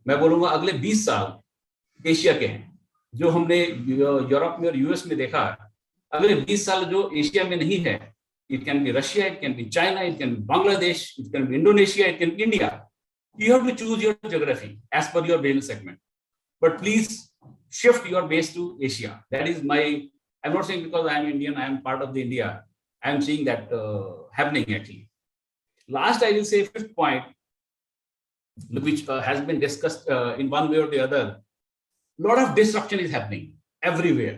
मैं बोलूँगा अगले 20 साल Asia के हैं, जो हमने Europe में और यूएस में देखा। अगले 20 साल जो एशिया में नहीं है, it can be Russia, it can be China, it can be Bangladesh, it can be Indonesia, it can be India. You have to choose your geography as per your business segment. But please shift your base to Asia. That is my, I'm not saying because I am Indian, I am part of the India. I am seeing that happening actually. Last, I will say fifth point, which has been discussed in one way or the other. A lot of disruption is happening everywhere.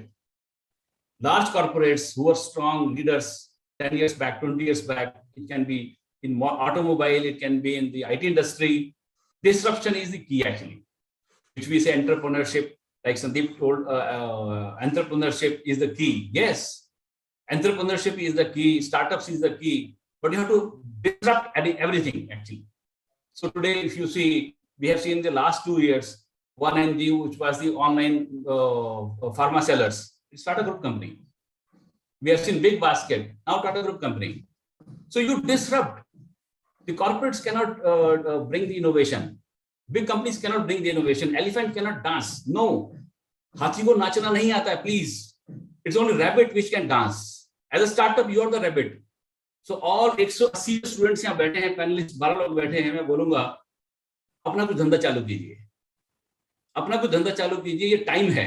Large corporates who are strong leaders 10 years back, 20 years back, it can be in automobile, it can be in the IT industry. Disruption is the key actually, which we say entrepreneurship, like Sandeep told, entrepreneurship is the key. Yes, entrepreneurship is the key, startups is the key, but you have to disrupt everything actually. So today, if you see, we have seen the last 2 years, one NGO, which was the online pharma sellers, it started a group company. We have seen Big Basket, now Tata Group company. So you disrupt. The corporates cannot bring the innovation. Big companies cannot bring the innovation. Elephant cannot dance. No. Hathi ko nachna nahi aata hai, please. It's only rabbit which can dance. As a startup, you are the rabbit. So all 180 students यहाँ बैठे हैं, panelists 12 लोग बैठे हैं, मैं बोलूँगा अपना कुछ धंधा चालू कीजिए. अपना कुछ धंधा चालू कीजिए. ये टाइम है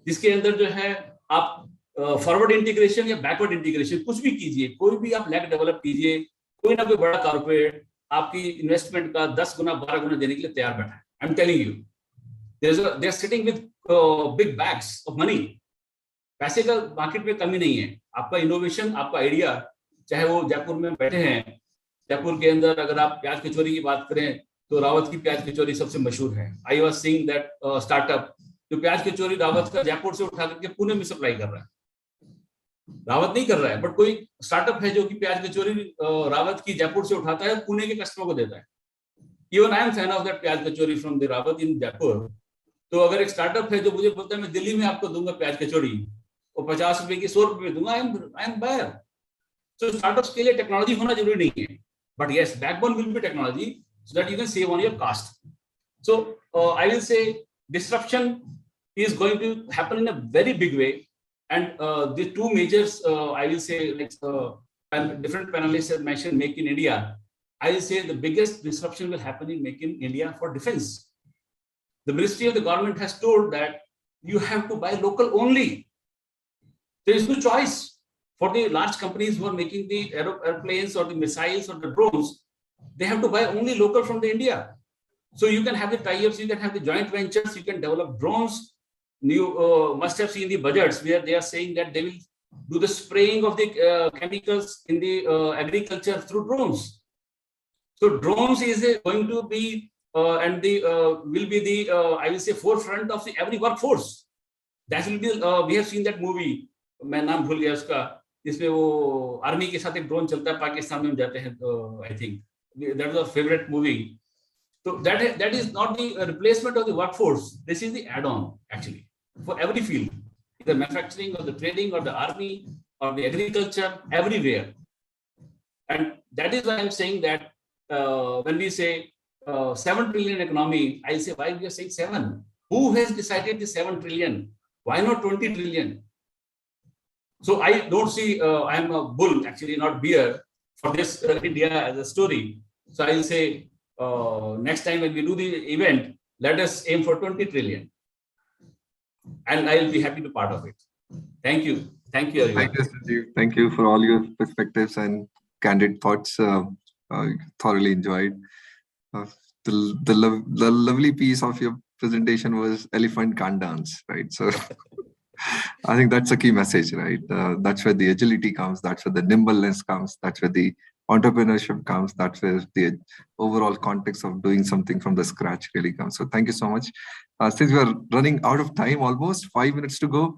जिसके अंदर जो है आप फॉरवर्ड इंटीग्रेशन या बैकवर्ड इंटीग्रेशन कुछ भी कीजिए, कोई भी आप लैक डेवलप कीजिए, कोई ना कोई बड़ा कॉर्पोरेट आपकी इन्वेस्टमेंट का 10 गुना 12 गुना देने के लिए तैयार बैठा है. I am telling you, they are sitting with big bags of money. पैसे का मार्केट में कमी नहीं है. आपका इनोवेशन, आपका आइडिया, चाहे वो जयपुर में बैठे हैं, जयपुर के अंदर अगर आप प्याज कचौरी की बात करें तो रावत की प्याज कचौरी सबसे मशहूर है. I was seeing that startup जो प्याज कचौरी रावत का जयपुर से उठा करके पुणे में सप्लाई कर रहा है. रावत नहीं कर रहा है, बट कोई स्टार्टअप है जो कि प्याज कचौरी रावत की जयपुर से उठाता है, पुणे के कस्टमर को देता है. Even I am fan of that प्याज कचौरी फ्रॉम द रावत इन जयपुर. तो अगर एक स्टार्टअप है जो मुझे बोलता है मैं दिल्ली में आपको दूंगा प्याज कचौरी और 50 रुपए की 100 रुपए दूंगा, I am buyer. So startups के लिए टेक्नोलॉजी होना जरूरी नहीं है, but yes, backbone will be technology so that you can save on your cost. So I will say disruption is going to happen in a very big way. And the two majors, I will say, like different panelists have mentioned, Make in India. I will say the biggest disruption will happen in Make in India for defense. The Ministry of the Government has told that you have to buy local only. There is no choice for the large companies who are making the airplanes or the missiles or the drones. They have to buy only local from the India. So you can have the tie-ups, you can have the joint ventures, you can develop drones. You must have seen the budgets where they are saying that they will do the spraying of the chemicals in the agriculture through drones. So drones is going to be and the will be the I will say forefront of the every workforce. That will be we have seen that movie. मैं नाम भूल गया उसका, जिसमें वो army के साथ एक ड्रोन चलता है, पाकिस्तान में जाते हैं. I think that was a favorite movie. So that is not the replacement of the workforce. This is the add-on actually for every field, either manufacturing or the trading or the army or the agriculture, everywhere. And that is why I'm saying that when we say 7 trillion economy, I say, why we are saying 7? Who has decided the 7 trillion? Why not 20 trillion? So I don't see, I'm a bull, actually, not bear, for this India as a story. So I'll say, next time when we do the event, let us aim for 20 trillion. And I'll be happy to part of it. Thank you. Thank you, everyone. Thank you, Sanjeev. Thank you for all your perspectives and candid thoughts. Thoroughly enjoyed. The lovely piece of your presentation was elephant can't dance, right? So I think that's a key message, right? That's where the agility comes. That's where the nimbleness comes. That's where the entrepreneurship comes. That's where the overall context of doing something from the scratch really comes. So thank you so much. Since we are running out of time, almost 5 minutes to go,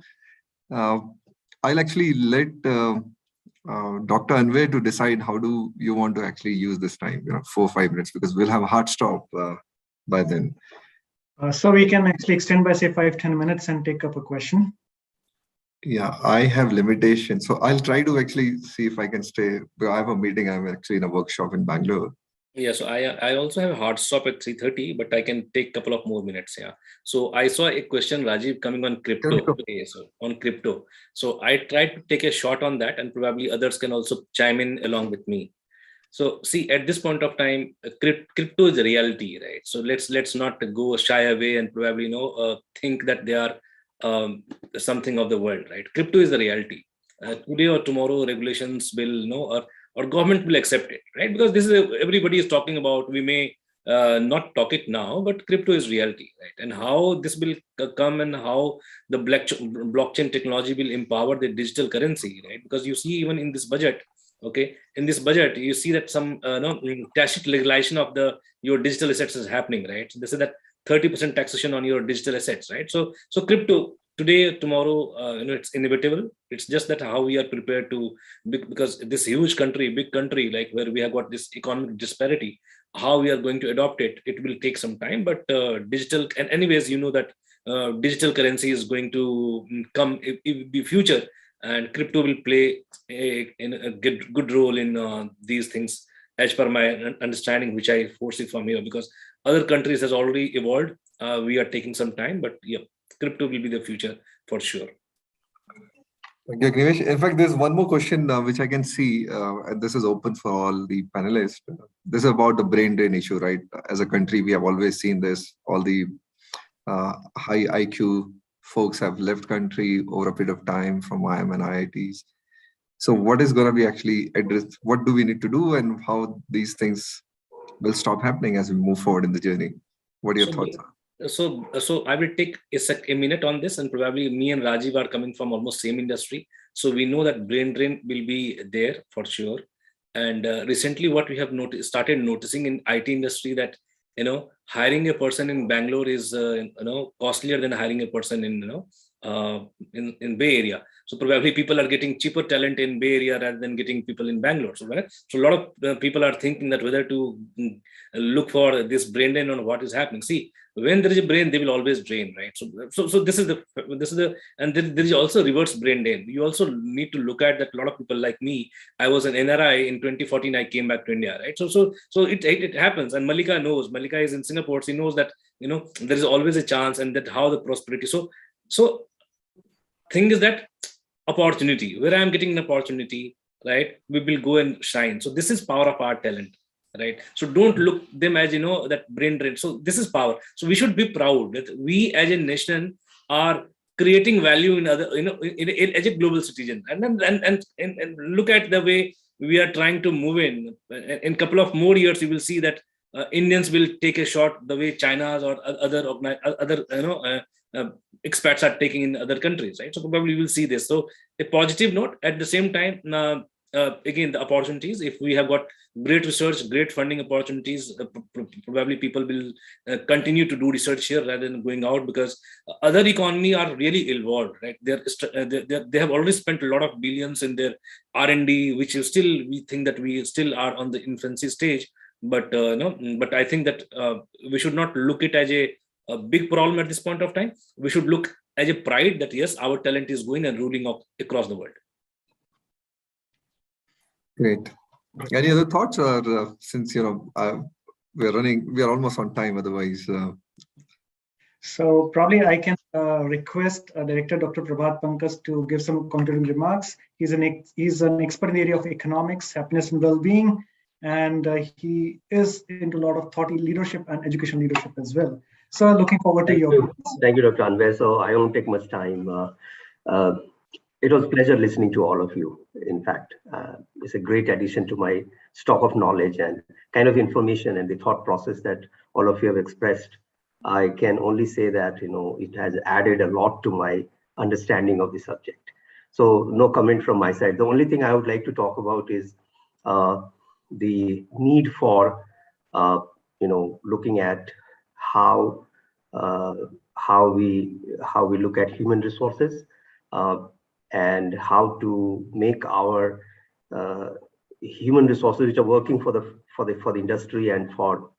I'll actually let Dr. Anvay to decide how do you want to actually use this time, 4 or 5 minutes, because we'll have a hard stop by then. So we can actually extend by say 5-10 minutes and take up a question. Yeah, I have limitations. So I'll try to actually see if I can stay. I have a meeting. I'm actually in a workshop in Bangalore. Yeah, so I also have a hard stop at 3:30, but I can take a couple of more minutes. Yeah. So I saw a question, Rajiv, coming on crypto. Okay, so on crypto. So I tried to take a shot on that, and probably others can also chime in along with me. So see, at this point of time, crypto is a reality, right? So let's not go shy away and probably think that they are something of the world, right? Crypto is the reality. Today or tomorrow, regulations will or government will accept it, right? Because this is everybody is talking about. We may not talk it now, but crypto is reality, right? And how this will come and how the blockchain technology will empower the digital currency, right? Because you see, even in this budget, in this budget, you see that some tacit legalization of your digital assets is happening, right? So they say that 30% taxation on your digital assets, right? So crypto today, tomorrow, it's inevitable. It's just that how we are prepared to, because this huge country, big country, like where we have got this economic disparity, how we are going to adopt it, it will take some time. But digital, and anyways, that digital currency is going to come in the future, and crypto will play a good role in these things, as per my understanding, which I foresee from here, because other countries has already evolved. We are taking some time, but yeah, crypto will be the future for sure. Thank you, Agnivesh. In fact, there's one more question which I can see, and this is open for all the panelists. This is about the brain drain issue, right? As a country, we have always seen this. All the high IQ folks have left country over a period of time from IIM and IITs. So what is going to be actually addressed? What do we need to do, and how these things will stop happening as we move forward in the journey? What are your thoughts? So I will take a minute on this, and probably me and Rajiv are coming from almost same industry. So we know that brain drain will be there for sure. And recently what we have started noticing in IT industry that, hiring a person in Bangalore is, costlier than hiring a person in Bay Area. So probably people are getting cheaper talent in Bay Area rather than getting people in Bangalore. So a lot of people are thinking that whether to look for this brain drain on what is happening. See, when there is a brain, they will always drain, right? So this is and there is also reverse brain drain. You also need to look at that. A lot of people like me, I was an NRI in 2014. I came back to India, right? So it happens, and Malika knows. Malika is in Singapore. She knows that there is always a chance, and that how the prosperity. So thing is that opportunity, where I am getting an opportunity, right? We will go and shine. So this is power of our talent, right? So don't look them as that brain drain. So this is power. So we should be proud that we as a nation are creating value in other, as a global citizen, and look at the way we are trying to move in. In a couple of more years, you will see that Indians will take a shot the way China's or other expats are taking in other countries, right? So probably we will see this. So a positive note. At the same time, again, the opportunities. If we have got great research, great funding opportunities, probably people will continue to do research here rather than going out, because other economy are really involved, right? They have already spent a lot of billions in their R&D, which is still, we think that we still are on the infancy stage. But but I think that we should not look it as a big problem at this point of time. We should look as a pride that yes, our talent is going and ruling across the world. Great. Any other thoughts, or since we are almost on time. Otherwise, so probably I can request Director Dr. Prabhat Pankaj to give some concluding remarks. He's an expert in the area of economics, happiness, and well-being, and he is into a lot of thought leadership and education leadership as well. So looking forward to your. Thank you, Dr. Anwar. So I won't take much time. It was a pleasure listening to all of you. In fact, it's a great addition to my stock of knowledge and kind of information and the thought process that all of you have expressed. I can only say that it has added a lot to my understanding of the subject. So no comment from my side. The only thing I would like to talk about is the need for looking at how we look at human resources and how to make our human resources which are working for the industry and for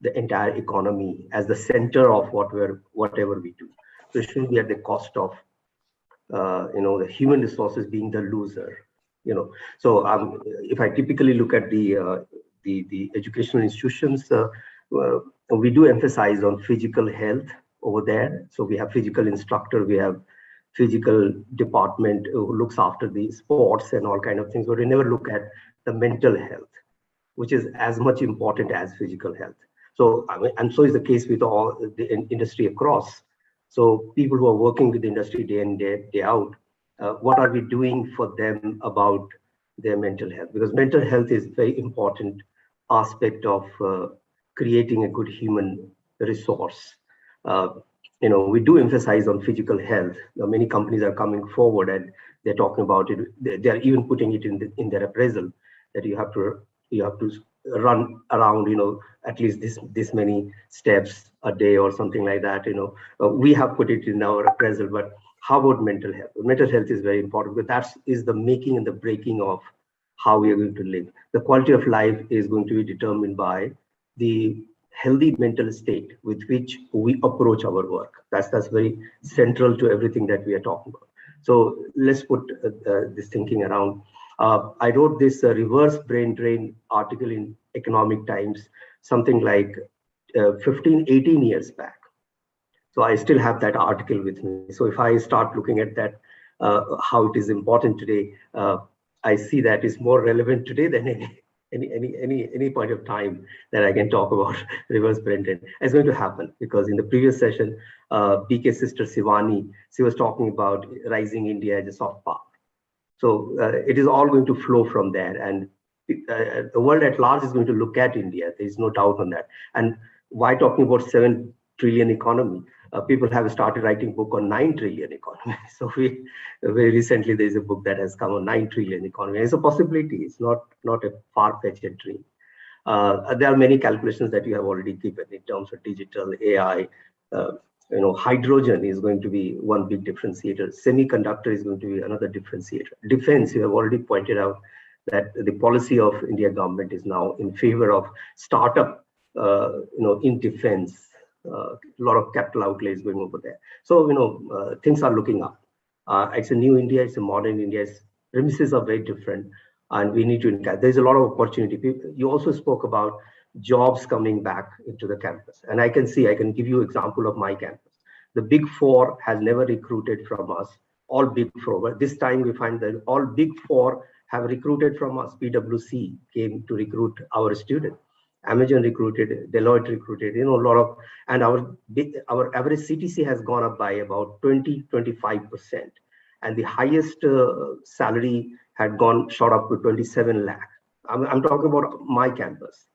the entire economy as the center of whatever we do. So it shouldn't be at the cost of the human resources being the loser. So if I typically look at the educational institutions, we do emphasize on physical health over there. So we have physical instructor, we have physical department who looks after the sports and all kind of things, but we never look at the mental health, which is as much important as physical health. So and so is the case with all the industry across. So people who are working with the industry day in, day out, what are we doing for them about their mental health? Because mental health is a very important aspect of creating a good human resource. We do emphasize on physical health. Many companies are coming forward and they're talking about it. They're even putting it in their appraisal that you have to run around, at least this many steps a day or something like that. We have put it in our appraisal, but how about mental health? Mental health is very important because that is the making and the breaking of how we are going to live. The quality of life is going to be determined by the healthy mental state with which we approach our work. That's very central to everything that we are talking about. So let's put this thinking around. I wrote this reverse brain drain article in Economic Times, something like 15, 18 years back. So I still have that article with me. So if I start looking at that, how it is important today, I see that it's more relevant today than any point of time that I can talk about reverse brain drain. It's going to happen because in the previous session, BK's sister Sivani, she was talking about rising India as a soft power. So it is all going to flow from there, and the world at large is going to look at India. There is no doubt on that. And why talking about 7 trillion economy? People have started writing book on 9 trillion economy. So very recently there is a book that has come on 9 trillion economy. It's a possibility. It's not a far-fetched dream. There are many calculations that you have already given in terms of digital AI. Hydrogen is going to be one big differentiator. Semiconductor is going to be another differentiator. Defense, you have already pointed out that the policy of India government is now in favor of startup, in defense. A lot of capital outlay is going over there. So, things are looking up. It's a new India, it's a modern India. Premises are very different, and we need to encourage. There's a lot of opportunity. You also spoke about jobs coming back into the campus. And I can give you example of my campus. The Big Four has never recruited from us, all Big Four. But this time we find that all Big Four have recruited from us. PwC came to recruit our students. Amazon recruited, Deloitte recruited, a lot of, and our average CTC has gone up by about 20-25%. And the highest salary had shot up to 27 lakh. I'm talking about my campus.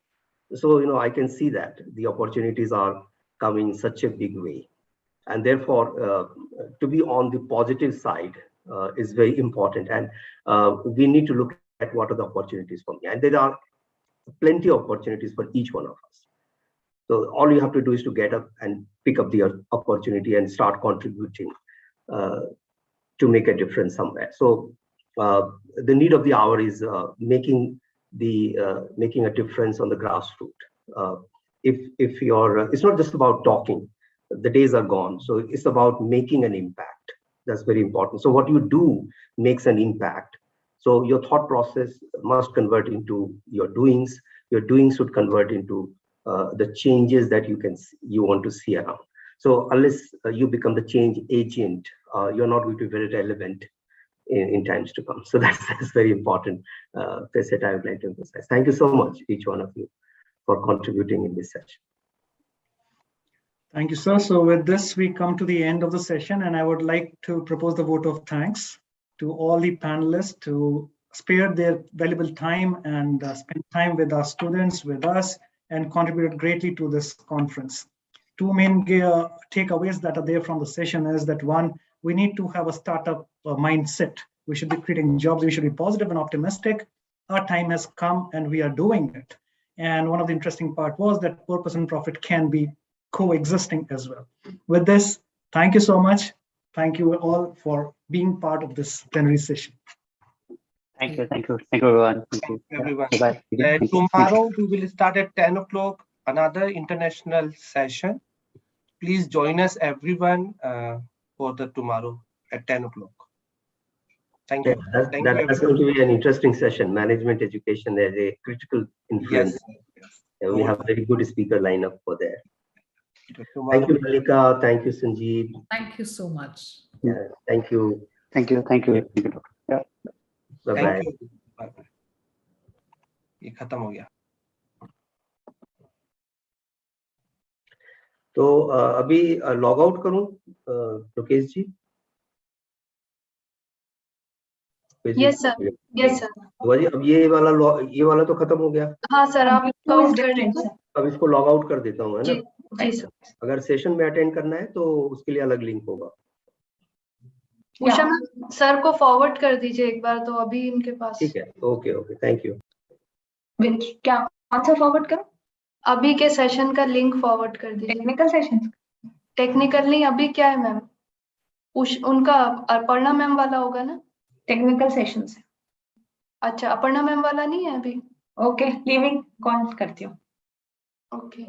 So, I can see that the opportunities are coming in such a big way. And therefore, to be on the positive side is very important. And we need to look at what are the opportunities for me. And there are plenty of opportunities for each one of us. So all you have to do is to get up and pick up the opportunity and start contributing to make a difference somewhere. So the need of the hour is making the making a difference on the grassroots. If you're, it's not just about talking. The days are gone. So it's about making an impact. That's very important. So what you do makes an impact. So your thought process must convert into your doings. Your doings should convert into the changes that you want to see around. So unless you become the change agent, you're not going to be very relevant in times to come. So that's very important facet I would like to emphasize. Thank you so much, each one of you, for contributing in this session. Thank you, sir. So with this, we come to the end of the session, and I would like to propose the vote of thanks to all the panelists who spared their valuable time and spent time with our students, with us, and contributed greatly to this conference. Two main takeaways that are there from the session is that one, we need to have a startup mindset. We should be creating jobs. We should be positive and optimistic. Our time has come and we are doing it. And one of the interesting part was that purpose and profit can be coexisting as well. With this, thank you so much. Thank you all for being part of this plenary session. Thank you everyone. Thank you Everyone. Bye. Tomorrow we will start at 10 o'clock, another international session. Please join us, everyone, for the tomorrow at 10 o'clock. Thank you. That's going to be an interesting session. Management education as a critical influence. Yes. Yeah, we have very good speaker lineup for there. Thank you, Malika. Thank you, Sanjeev. Thank you so much. Yeah, thank you. Thank you. Yeah. Bye-bye. ये खत्म हो गया. तो अभी log out करूं Lokesh ji? Yes sir. जी अब ये वाला तो खत्म हो गया. हाँ सर, आप क्लोज कर दीजिए. अब इसको लॉग आउट कर देता हूँ, है ना? जी सर. अगर सेशन में अटेंड करना है तो उसके लिए अलग लिंक होगा. उषा मैम, सर को फॉरवर्ड कर दीजिए एक बार, तो अभी इनके पास. ठीक है. Okay, thank you. क्या कौन सा फॉरवर्ड करूं? अभी के सेशन का लिंक फॉरवर्ड कर दीजिए. Technical session? टेक्निकल नहीं, अभी क्या है मैम? उनका अपर्णा मैम वाला होगा ना? टेक्निकल सेशन से. अच्छा, अपर्णा मैम वाला नहीं है अभी. ओके, लीविंग कॉल करती हूँ. ओके.